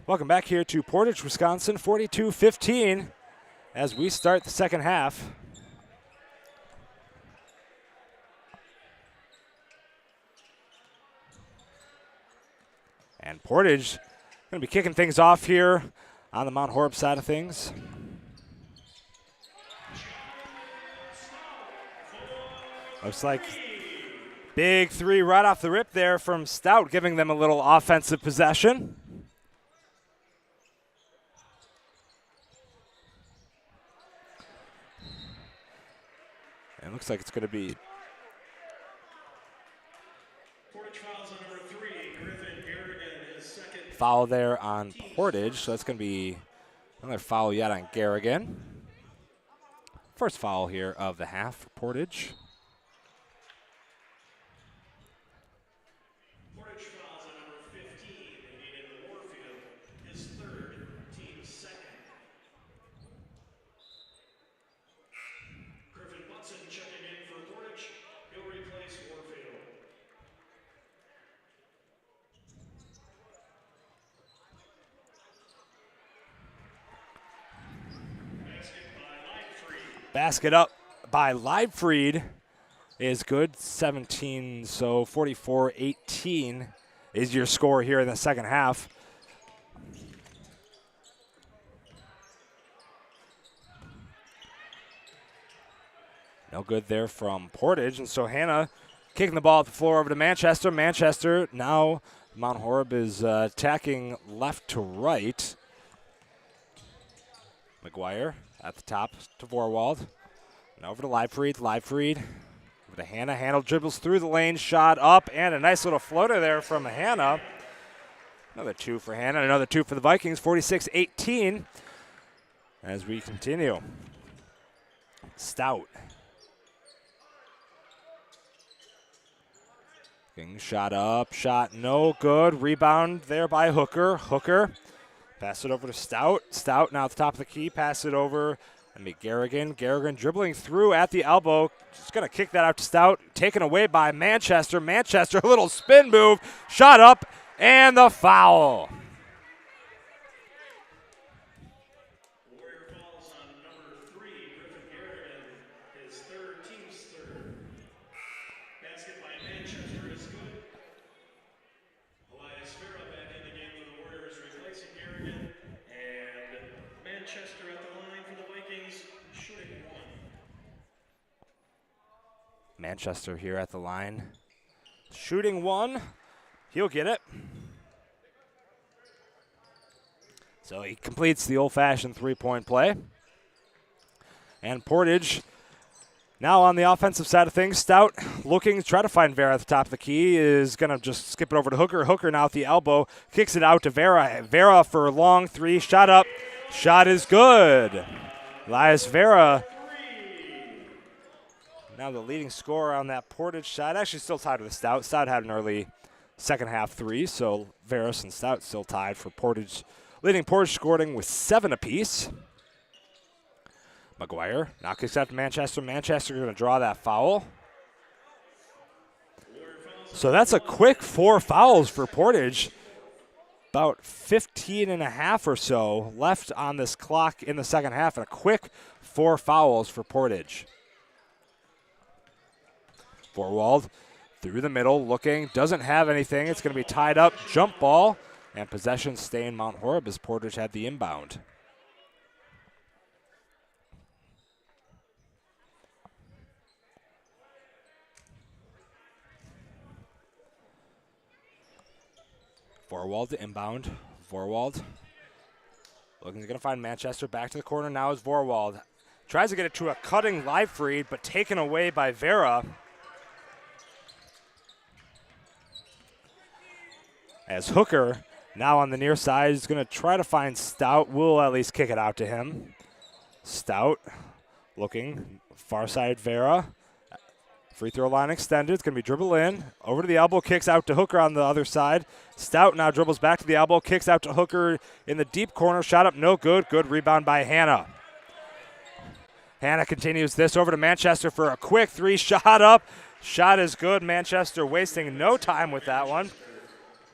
Welcome back here to Portage, Wisconsin, 42-15 as we start the second half. And Portage going to be kicking things off here on the Mount Horeb side of things. Looks like big 3 right off the rip there from Stout, giving them a little offensive possession. And it looks like it's going to be foul there on Portage, so that's going to be another foul yet on Garrigan. First foul here of the half for Portage. Portage fouls on number 15, Aiden Warfield, his third, team second. Griffin Butson checking in for Portage. He'll replace Warfield. Basket up by Leibfried is good, 17, so 44-18 is your score here in the second half. No good there from Portage, and so Hannah kicking the ball at the floor over to Manchester. Manchester, now Mount Horeb is attacking left to right. McGuire at the top to Vorwald. And over to Leibfried. Leibfried over to Hannah. Hannah dribbles through the lane, shot up, and a nice little floater there from Hannah. Another 2 for Hannah, another 2 for the Vikings, 46-18 as we continue. Stout Shot up, shot no good. Rebound there by Hooker. Hooker, pass it over to Stout. Stout now at the top of the key, pass it over. Garrigan. Garrigan dribbling through at the elbow. Just going to kick that out to Stout. Taken away by Manchester. Manchester, a little spin move. Shot up, and the foul. Warrior falls on number 3, Griffin Garrigan, his third, team's third. Basket by Manchester is good. Elias Vera back in the game for the Warriors, replacing Garrigan. And Manchester at the line for the Vikings, shooting 1. Manchester here at the line. Shooting 1. He'll get it. So he completes the old-fashioned three-point play. And Portage now on the offensive side of things. Stout looking to try to find Vera at the top of the key. Is going to just skip it over to Hooker. Hooker now at the elbow. Kicks it out to Vera. Vera for a long 3. Shot up. Shot is good. Elias Vera, now the leading scorer on that Portage side. Actually still tied with Stout. Stout had an early second half 3, so Veras and Stout still tied for Portage. Leading Portage scoring with 7 apiece. McGuire now kicks out to Manchester. Manchester going to draw that foul. So that's a quick 4 fouls for Portage. About 15 and a half or so left on this clock in the second half, and a quick 4 fouls for Portage. Vorwald through the middle, looking, doesn't have anything. It's going to be tied up, jump ball, and possession stay in Mount Horeb as Portage had the inbound. Vorwald to inbound. Vorwald looking, he's going to find Manchester. Back to the corner now is Vorwald. Tries to get it to a cutting Leifried, but taken away by Vera. As Hooker now on the near side is going to try to find Stout. Will at least kick it out to him. Stout looking, far side Vera. Free throw line extended. It's going to be dribble in. Over to the elbow. Kicks out to Hooker on the other side. Stout now dribbles back to the elbow. Kicks out to Hooker in the deep corner. Shot up. No good. Good rebound by Hanna. Hanna continues this over to Manchester for a quick 3. Shot up. Shot is good. Manchester wasting no time with that one.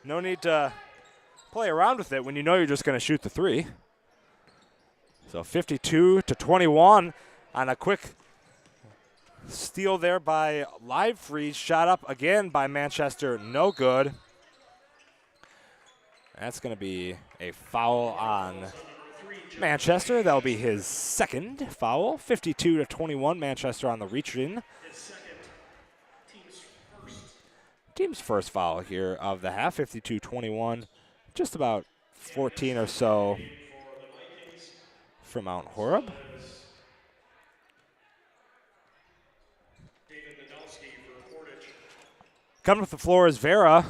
No need to play around with it when you know you're just going to shoot the 3. So 52-21 on a quick steal there by Leifried. Shot up again by Manchester. No good. That's going to be a foul on Manchester. That'll be his second foul. 52-21. Manchester on the reach in. Team's first foul here of the half. 52-21. Just about 14 or so from Mount Horeb. Coming with the floor is Vera.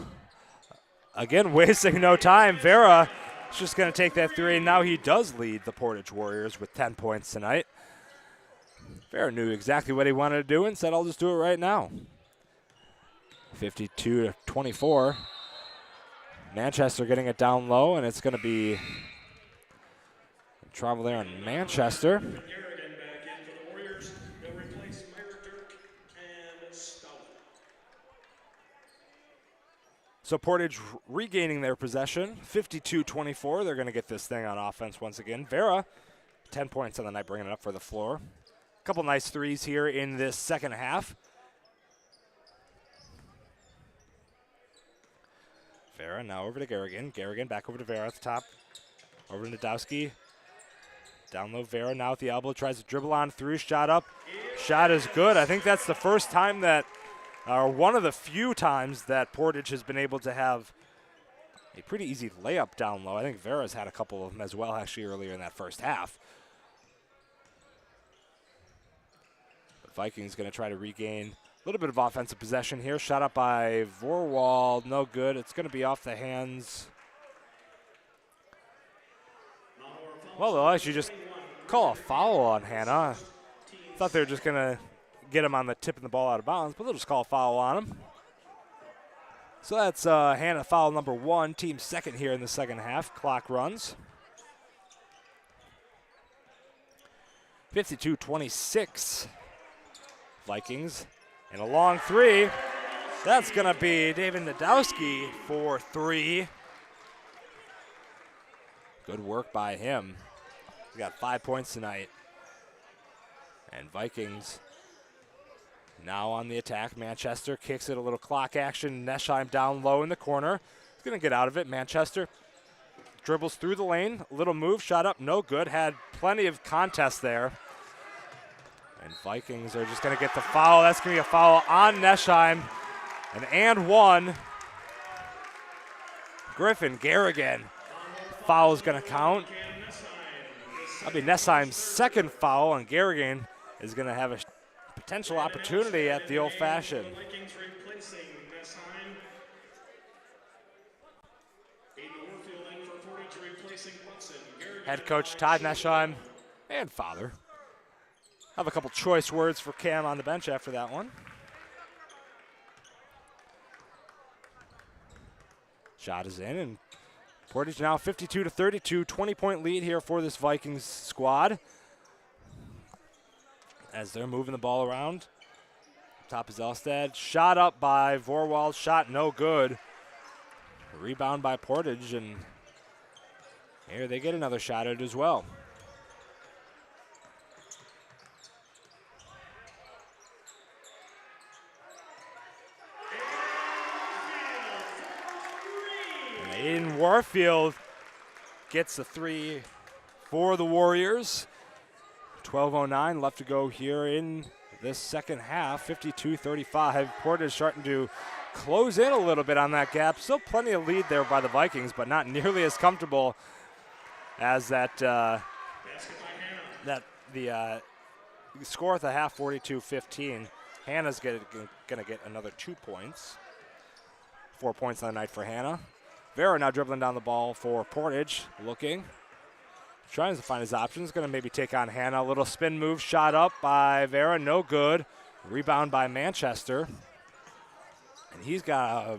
Again, wasting no time. Vera is just going to take that 3, and now he does lead the Portage Warriors with 10 points tonight. Vera knew exactly what he wanted to do and said, I'll just do it right now. 52-24. Manchester getting it down low, and it's going to be travel there on Manchester. So Portage regaining their possession, 52-24. They're going to get this thing on offense once again. Vera, 10 points on the night, bringing it up for the floor. A couple nice threes here in this second half. Vera now over to Garrigan. Garrigan back over to Vera at the top. Over to Nadowski. Down low, Vera now at the elbow. Tries to dribble on through. Shot up. Shot is good. I think that's the first time that, or one of the few times that Portage has been able to have a pretty easy layup down low. I think Vera's had a couple of them as well, actually, earlier in that first half. The Vikings going to try to regain a little bit of offensive possession here. Shot up by Vorwald. No good. It's going to be off the hands. Well, they'll actually just call a foul on Hanna. Thought they were just going to get him on the tip of the ball out of bounds, but they'll just call a foul on him. So that's Hannah foul number 1, team second here in the second half. Clock runs. 52-26. Vikings. And a long three. That's going to be David Nadowski for 3. Good work by him. He got 5 points tonight. And Vikings now on the attack. Manchester kicks it, a little clock action. Nesheim down low in the corner. He's going to get out of it. Manchester dribbles through the lane. A little move, shot up, no good. Had plenty of contest there. And Vikings are just going to get the foul. That's going to be a foul on Nesheim. And 1. Griffin Garrigan. Foul is going to count. That'll be Nesheim's second foul, and Garrigan is going to have a potential opportunity at the old-fashioned. Head coach Todd Nesheim and father have a couple choice words for Cam on the bench after that one. Shot is in, and Portage now 52-32, 20-point lead here for this Vikings squad as they're moving the ball around. Top is Elstad. Shot up by Vorwald. Shot no good. Rebound by Portage, and here they get another shot at it as well. And Aiden Warfield gets a 3 for the Warriors. 12:09 left to go here in this second half, 52-35. Portage starting to close in a little bit on that gap. Still plenty of lead there by the Vikings, but not nearly as comfortable as the score at the half, 42-15. Hannah's going to get another 2 points. 4 points on the night for Hannah. Vera now dribbling down the ball for Portage, looking. Trying to find his options. Going to maybe take on Hannah. A little spin move. Shot up by Vera. No good. Rebound by Manchester. And he's got a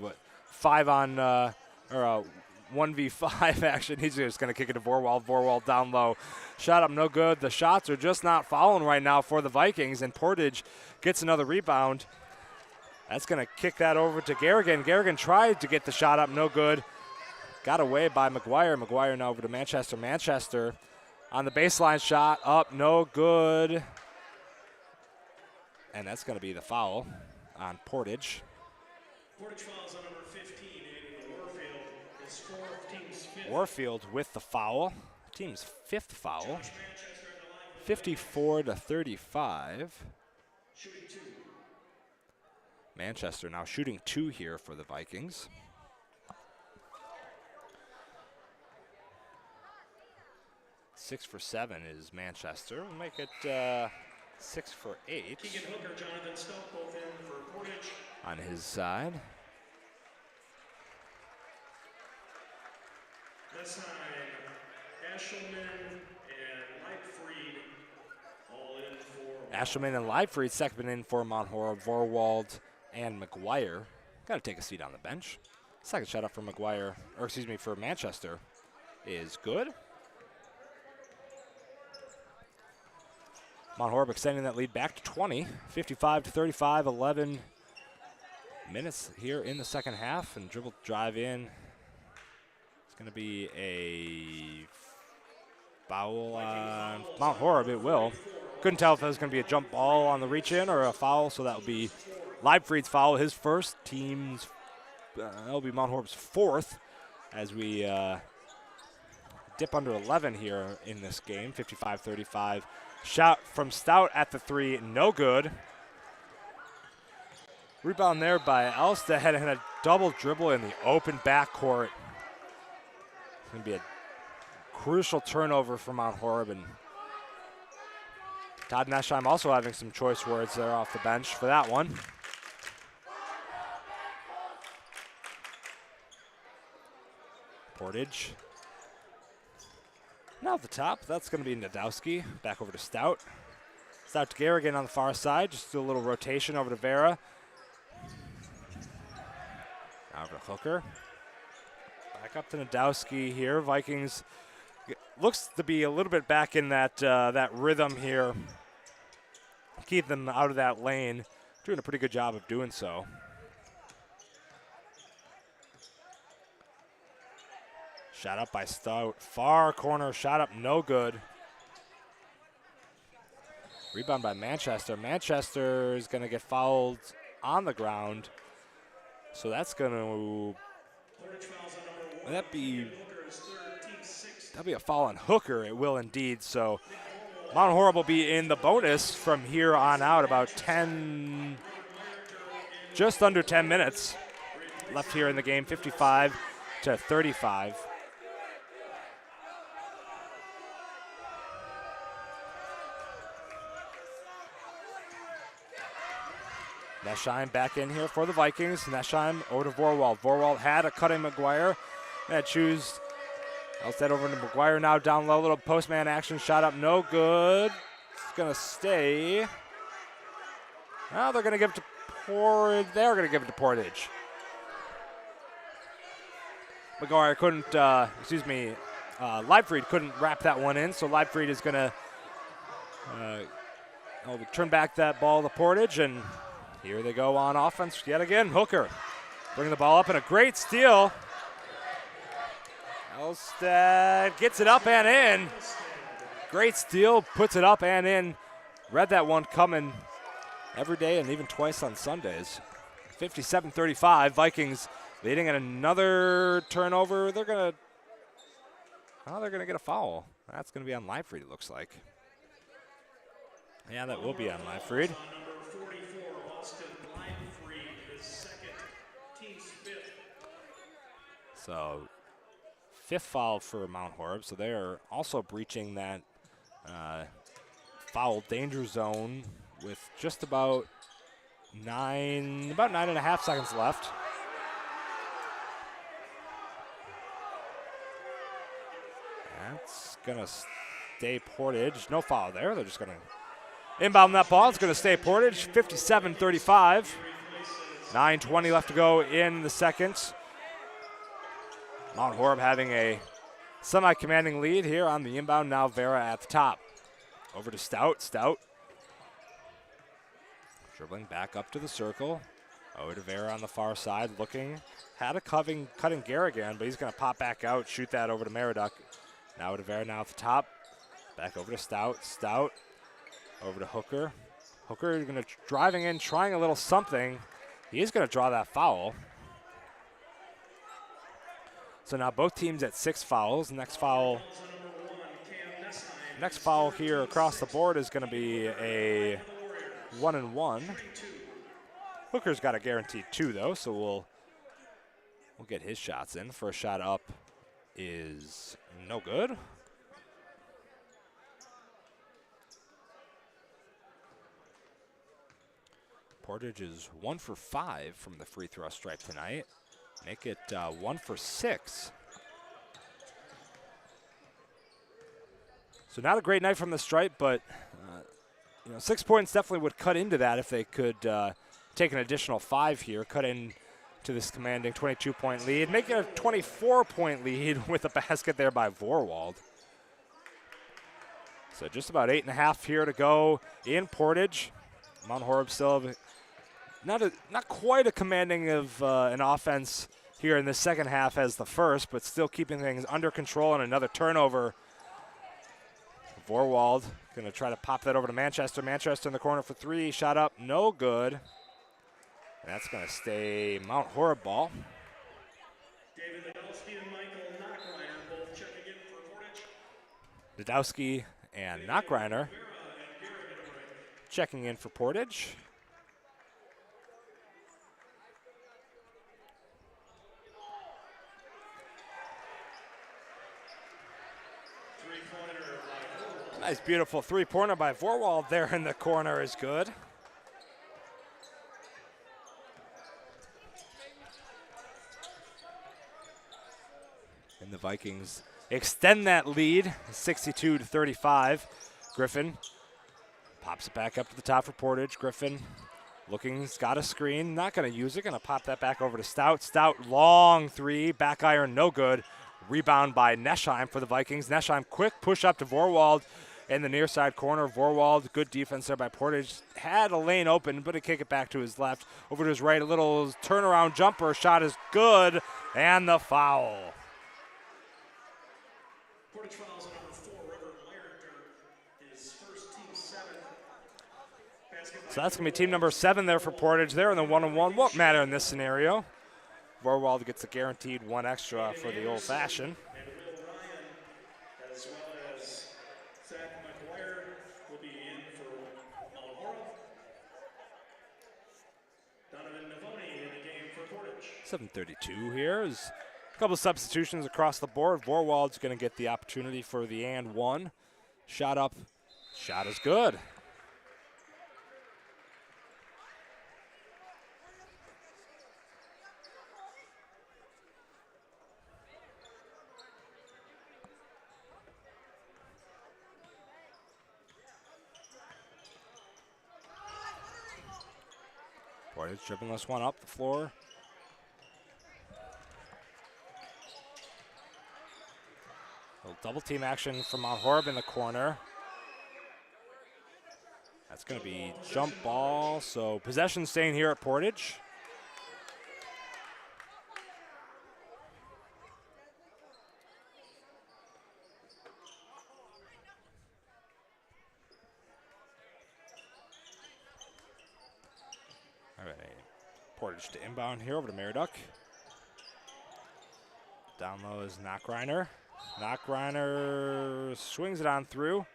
1v5 action. He's just going to kick it to Vorwald. Vorwald down low. Shot up. No good. The shots are just not falling right now for the Vikings. And Portage gets another rebound. That's going to kick that over to Garrigan. Garrigan tried to get the shot up. No good. Got away by McGuire. McGuire now over to Manchester. Manchester on the baseline shot. Up, no good. And that's going to be the foul on Portage. Portage fouls on number 15, Aiden Warfield. His fourth, team's fifth. Warfield with the foul. Team's 5th foul. 54-35. Shooting 2. Manchester now shooting 2 here for the Vikings. 6 for 7 is Manchester. We'll make it 6 for 8. Keegan Hooker, Jonathan Stump, both in for Portage. On his side. Nesheim, Ashelman, and Leitfried all in for. Ashelman and Leitfried second in for Mount Horeb. Vorwald and McGuire. Got to take a seat on the bench. Second shot up for for Manchester is good. Mount Horeb extending that lead back to 20, 55-35, 11 minutes here in the second half, and dribble drive in. It's going to be a foul on Mount Horeb. It will. Couldn't tell if it was going to be a jump ball on the reach in or a foul, so that will be Leibfried's foul, his first. Team's that'll be Mount Horeb's 4th as we dip under 11 here in this game. 55-35. Shot from Stout at the 3, no good. Rebound there by Elstad, and a double dribble in the open backcourt. It's going to be a crucial turnover for Mount Horeb, and Todd Nesheim also having some choice words there off the bench for that one. Portage. Now at the top, that's going to be Nadowski. Back over to Stout. Stout to Garrigan on the far side. Just do a little rotation over to Vera. Over to Hooker. Back up to Nadowski here. Vikings looks to be a little bit back in that that rhythm here. Keep them out of that lane. Doing a pretty good job of doing so. Shot up by Stout. Far corner. Shot up. No good. Rebound by Manchester. Manchester is going to get fouled on the ground. So that's going to that'll be a foul on Hooker. It will indeed. So Mount Horeb will be in the bonus from here on out. About 10, just under 10 minutes left here in the game. 55-35. Nesheim back in here for the Vikings. Nesheim over to Vorwald. Vorwald had a cutting McGuire. And choose Elstead over to McGuire now down low. Little postman action. Shot up. No good. It's going to stay. Now they're going to give it to Portage. They're going to give it to Portage. McGuire couldn't, Leibfried couldn't wrap that one in. So Leibfried is going to turn back that ball to Portage. And here they go on offense yet again. Hooker bringing the ball up and a great steal. Elstead gets it up and in. Great steal, puts it up and in. Read that one coming every day and even twice on Sundays. 57-35, Vikings leading in another turnover. They're gonna get a foul. That's gonna be on Leibfried, it looks like. Yeah, that will be on Leibfried. So, fifth foul for Mount Horeb. So they are also breaching that foul danger zone with just about 9.5 seconds left. That's gonna stay Portage. No foul there. They're just gonna inbound that ball. It's gonna stay Portage. 57-35. 9:20 left to go in the second. Mount Horeb having a semi-commanding lead here on the inbound. Now Vera at the top. Over to Stout. Stout dribbling back up to the circle. Over to Vera on the far side looking. Had a cutting Garrigan, but he's going to pop back out, shoot that over to Meriduc. Now to Vera now at the top. Back over to Stout. Stout over to Hooker. Hooker going to driving in, trying a little something. He is going to draw that foul. So now both teams at 6 fouls. Next foul here across the board is going to be a 1-and-1. Hooker's got a guaranteed 2 though, so we'll get his shots in. First shot up is no good. Portage is 1 for 5 from the free throw stripe tonight. Make it 1 for 6. So not a great night from the stripe, but 6 points definitely would cut into that if they could take an additional 5 here, cut in to this commanding 22-point lead, make it a 24-point lead with a basket there by Vorwald. So just about 8.5 here to go in Portage. Mount Horeb still not quite a commanding of an offense here in the second half as the first, but still keeping things under control and another turnover. Vorwald going to try to pop that over to Manchester. Manchester in the corner for 3. Shot up, no good. And that's going to stay Mount Horeb ball. David Nadowski and Michael Knockreiner both checking in for Portage. Nadowski and Knockreiner checking in for Portage. Nice, beautiful three-pointer by Vorwald there in the corner is good. And the Vikings extend that lead, 62-35. Griffin pops it back up to the top for Portage. Griffin Looking's got a screen, not going to use it, going to pop that back over to Stout. Stout, long three, back iron, no good. Rebound by Neschheim for the Vikings. Neschheim, quick push up to Vorwald in the near side corner. Vorwald, good defense there by Portage. Had a lane open, but he kick it back to his left. Over to his right, a little turnaround jumper. Shot is good, and the foul. Portage fouls on number 4, Robert Lerner, his first team 7. So that's going to be team number 7 there for Portage. They're in the 1-on-1. Won't matter in this scenario. Vorwald gets a guaranteed 1 extra for the old-fashioned. And Will Ryan, as well as Zach McGuire, will be in for Mount Horeb. Donovan Navoni in the game for Portage. 7:32 here. Is a couple of substitutions across the board. Vorwald's going to get the opportunity for the and 1. Shot up. Shot is good. Portage dribbling this one up the floor. Little double team action from Mount Horeb in the corner. That's going to be jump ball, so possession staying here at Portage. All right, Portage to inbound here over to Meriduck. Down low is Knockreiner. Knockreiner swings it on through.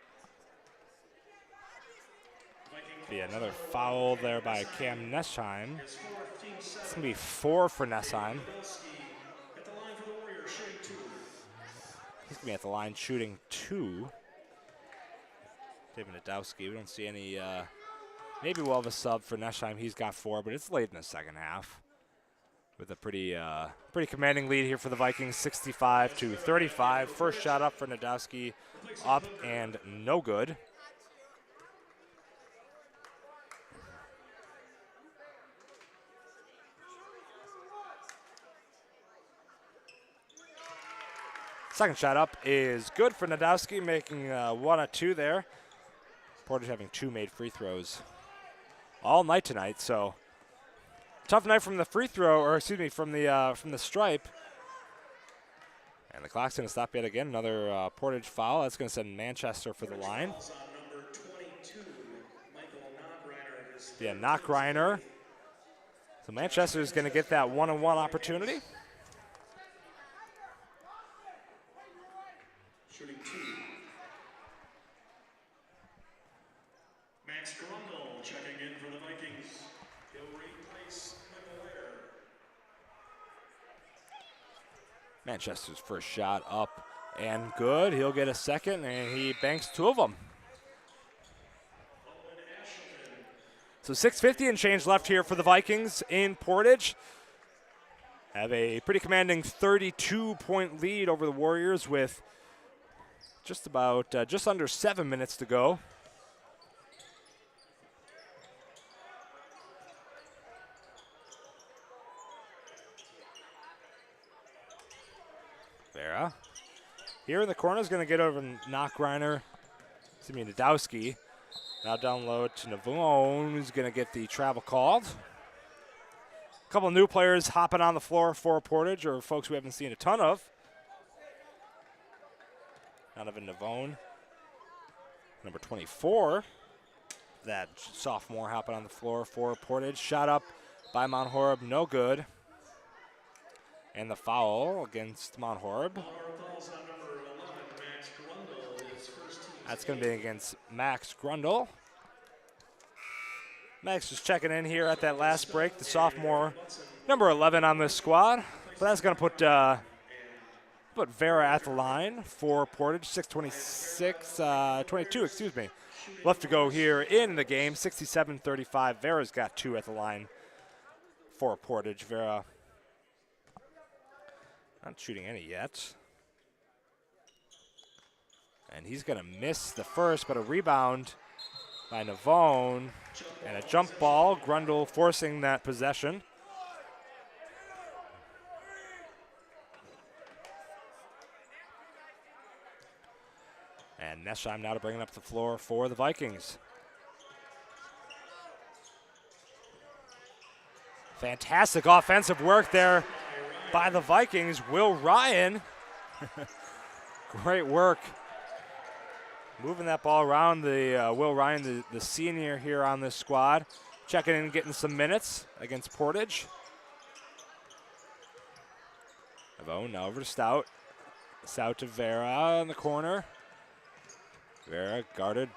Be another foul there by Cam Neschheim. It's going to be 4 for Neschheim. He's going to be at the line shooting 2. David Nadowski, we don't see any, maybe we'll have a sub for Neschheim. He's got 4, but it's late in the second half. With a pretty commanding lead here for the Vikings, 65-35. First shot up for Nadowski, up and no good. Second shot up is good for Nadowski, making 1 of 2 there. Portage having 2 made free throws all night tonight, so tough night from the free throw, or excuse me, from the stripe. And the clock's going to stop yet again. Another Portage foul. That's going to send Manchester for the line. Yeah, Knockreiner. So Manchester is going to get that 1-on-1 opportunity. Shooting 2. Max Grundle checking in for the Vikings. He'll replace McGuire. Manchester's first shot up and good. He'll get a second, and he banks 2 of them. So 6:50 and change left here for the Vikings in Portage. Have a pretty commanding 32-point lead over the Warriors with just under 7 minutes to go. Vera. Here in the corner is going to get over Knockreiner. Excuse me, Nadowski. Now down low to Navone, who's going to get the travel called. A couple of new players hopping on the floor for Portage, or folks we haven't seen a ton of. Donovan Navone, number 24. That sophomore hopping on the floor for Portage. Shot up by Mount Horeb, no good. And the foul against Mount Horeb. That's going to be against Max Grundle. Max is checking in here at that last break, the sophomore, number 11 on this squad. But that's going to put Vera at the line for Portage. 22, excuse me. Left to go here in the game, 67-35. Vera's got 2 at the line for Portage. Vera not shooting any yet. And he's going to miss the first, but a rebound by Navone. And a jump ball. Grundle forcing that possession. And Nesheim now to bring it up the floor for the Vikings. Fantastic offensive work there by the Vikings. Will Ryan. Great work. Moving that ball around. The Will Ryan, the senior here on this squad. Checking in, getting some minutes against Portage. Navone now over to Stout. Stout to Vera in the corner. Vera guarded.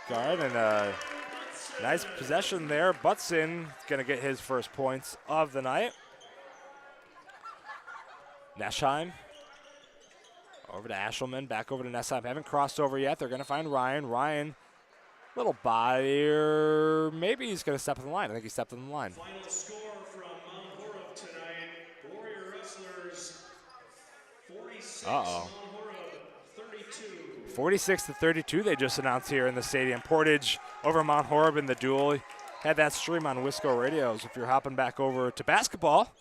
Guard and a nice possession there. Butson going to get his first points of the night. Nesheim over to Ashelman, back over to Nesheim. Haven't crossed over yet. They're going to find Ryan. Ryan, little body, or maybe he's going to step in the line. I think he stepped in the line. Final score from Mount Horeb tonight. Warrior Wrestlers 46. Mount Horeb 32. 46-32 they just announced here in the stadium. Portage over Mount Horeb in the duel. Had that stream on Wisco Radio. So if you're hopping back over to basketball,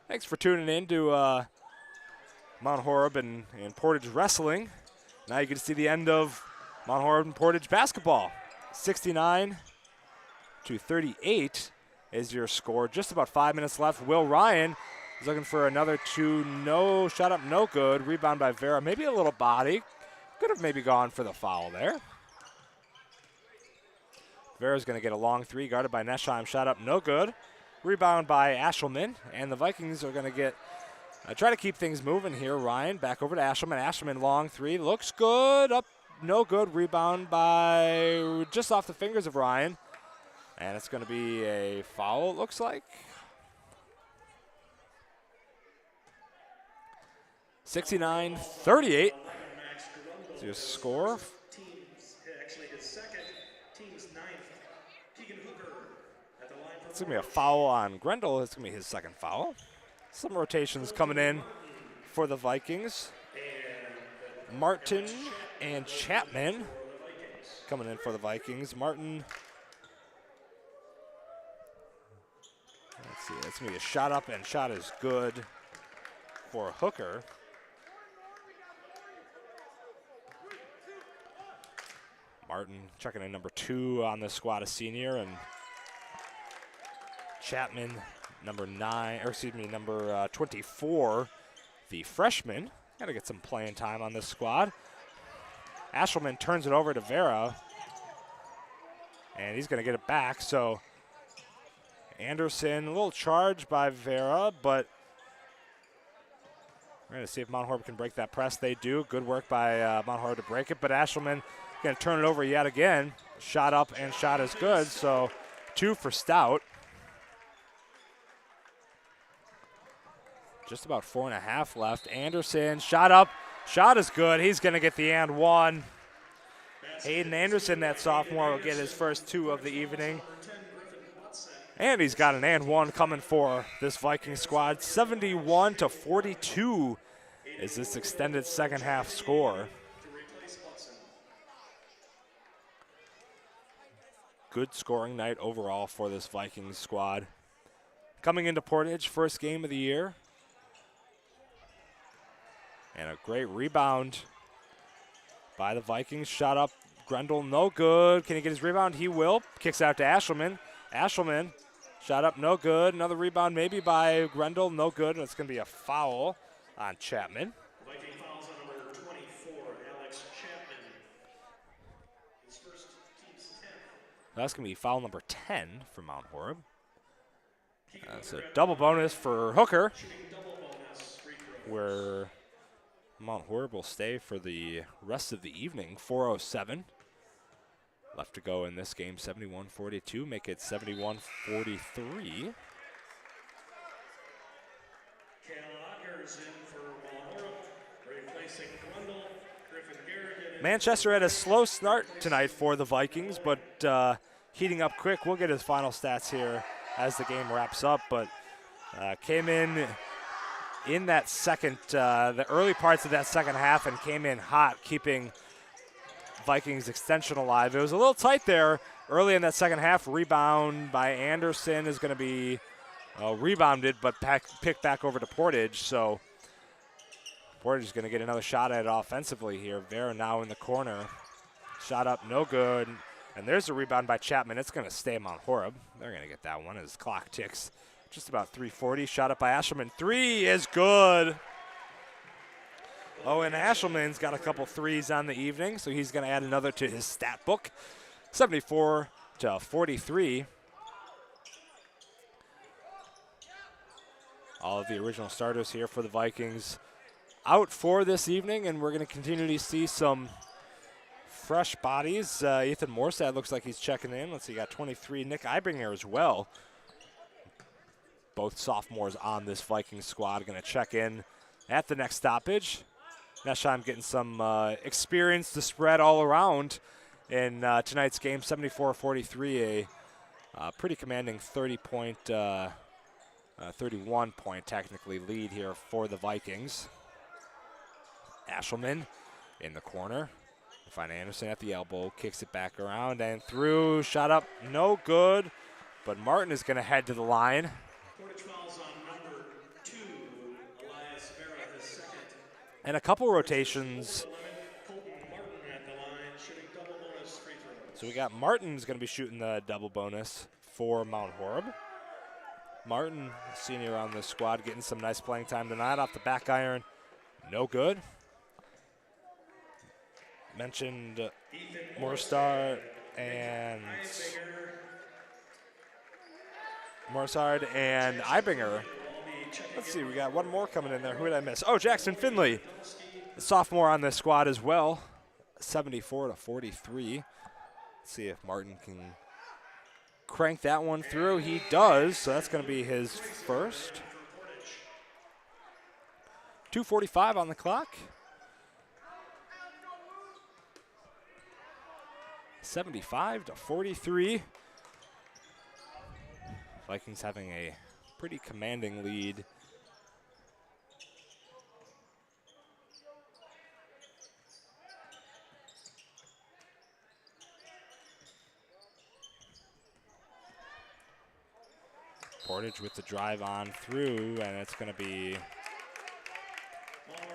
thanks for tuning in to Mount Horeb and Portage wrestling. Now you can see the end of Mount Horeb and Portage basketball. 69-38 is your score. Just about 5 minutes left. Will Ryan is looking for another two. No shot up, no good. Rebound by Vera. Maybe a little body. Could have maybe gone for the foul there. Vera's going to get a long three, guarded by Nesheim. Shot up, no good. Rebound by Ashelman, and the Vikings are going to get try to keep things moving here. Ryan back over to Ashelman. Ashelman long three, looks good. Up, no good. Rebound by just off the fingers of Ryan, and it's going to be a foul. It looks like 69-38. Is your score? Actually, his second, team's ninth. Keegan Hooker at the line. It's going to be a foul on Grendel. It's going to be his second foul. Some rotations coming in for the Vikings. Martin and Chapman coming in for the Vikings. Martin. Let's see. It's going to be a shot up, and shot is good for Hooker. Martin checking in number 2 on the squad, a senior, and Chapman number 24, the freshman. Got to get some playing time on this squad. Ashelman turns it over to Vera, and he's going to get it back. So Anderson, a little charge by Vera, but we're going to see if Mount Horeb can break that press. They do. Good work by Mount Horeb to break it, but Ashelman going to turn it over yet again. Shot up and shot is good, so 2 for Stout. Just about 4.5 left. Anderson, shot up, shot is good. He's going to get the and one. Hayden Anderson, that sophomore, will get his first 2 of the evening. And he's got an and one coming for this Viking squad. 71-42 is this extended second half score. Good scoring night overall for this Vikings squad. Coming into Portage, first game of the year. And a great rebound by the Vikings. Shot up, Grendel, no good. Can he get his rebound? He will. Kicks out to Ashelman. Ashelman, shot up, no good. Another rebound maybe by Grendel, no good. And it's going to be a foul on Chapman. Viking fouls on number 24, Alex Chapman. His first team's 10th. That's going to be foul number 10 for Mount Horeb. That's a double bonus for Hooker, where Mount Horeb will stay for the rest of the evening. 4:07 left to go in this game. 71-42, make it 71-43. Manchester had a slow start tonight for the Vikings, but heating up quick. We'll get his final stats here as the game wraps up, but came in that second, the early parts of that second half, and came in hot, keeping Vikings extension alive. It was a little tight there early in that second half. Rebound by Anderson is going to be rebounded, but picked back over to Portage. So Portage is going to get another shot at it offensively here. Vera now in the corner. Shot up, no good. And there's a rebound by Chapman. It's going to stay Mount Horeb. They're going to get that one as clock ticks just about 3:40. Shot up by Ashelman. 3 is good. Oh, and Ashelman's got a couple threes on the evening, so he's going to add another to his stat book. 74-43. All of the original starters here for the Vikings out for this evening, and we're going to continue to see some fresh bodies. Ethan Morsad looks like he's checking in. Let's see, got 23. Nick Eibinger as well. Both sophomores on this Vikings squad going to check in at the next stoppage. Neshheim getting some experience to spread all around in tonight's game. 74-43, a pretty commanding 31-point technically lead here for the Vikings. Ashelman in the corner. Find Anderson at the elbow, kicks it back around and through. Shot up, no good. But Martin is going to head to the line. And a couple rotations. So we got Martin's going to be shooting the double bonus for Mount Horeb. Martin, senior on the squad, getting some nice playing time tonight off the back iron. No good. Mentioned Morsard and Eibinger. Let's see, we got one more coming in there. Who did I miss? Oh, Jackson Finley, the sophomore on this squad as well. 74-43. Let's see if Martin can crank that one through. He does, so that's going to be his first. 2:45 on the clock. 75-43. Vikings having a pretty commanding lead. Portage with the drive on through, and it's going to be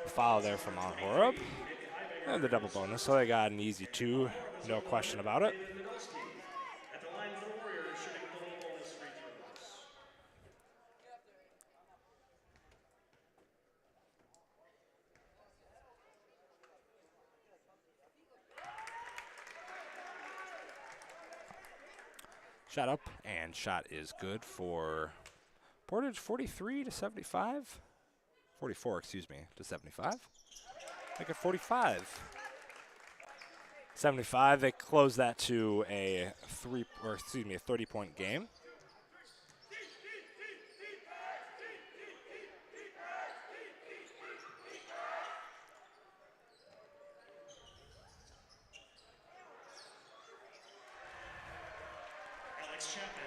a foul there from Mount Horeb. And the double bonus, so they got an easy 2, no question about it. Shot up, and shot is good for Portage. 43-75, 44, excuse me, to 75. Make it 45. 75. They close that to a 30-point game.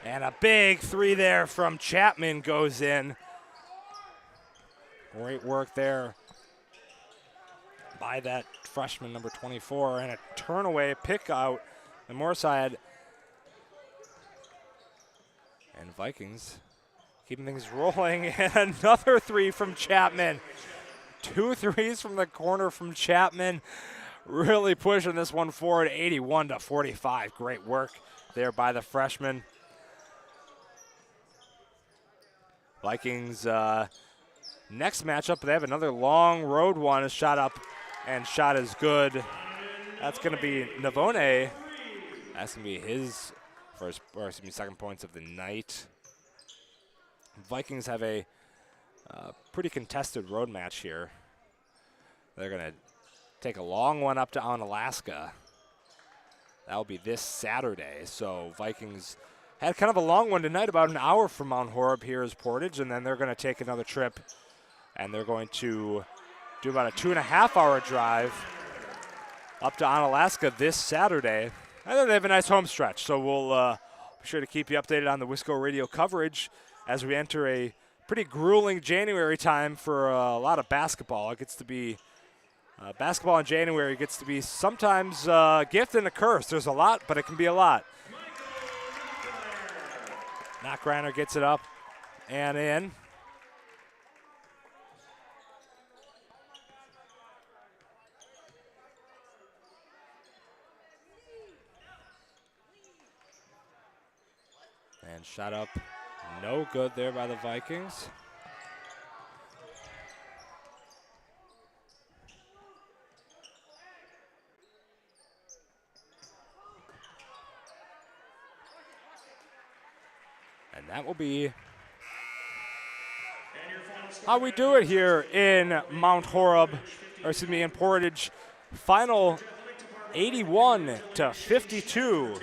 And a big 3 there from Chapman goes in. Great work there by that freshman, number 24, and a turn-away pick out the more side. And Vikings keeping things rolling. And another 3 from Chapman. 2 threes from the corner from Chapman. Really pushing this one forward, 81-45. Great work there by the freshman. Vikings next matchup, they have another long road one. A shot up, and shot is good. That's going to be Navone. That's going to be his second points of the night. Vikings have a pretty contested road match here. They're going to take a long one up to Onalaska. That will be this Saturday. So Vikings had kind of a long one tonight, about an hour from Mount Horeb. Here is Portage, and then they're going to take another trip, and they're going to do about a 2.5-hour drive up to Onalaska this Saturday. And then they have a nice home stretch, so we'll be sure to keep you updated on the Wisco Radio coverage as we enter a pretty grueling January time for a lot of basketball. It gets to be Basketball in January gets to be sometimes a gift and a curse. There's a lot, but it can be a lot. Knockreiner gets it up and in. And shot up, no good there by the Vikings. And that will be how we do it here in Mount Horeb, or excuse me, in Portage. Final 81-52.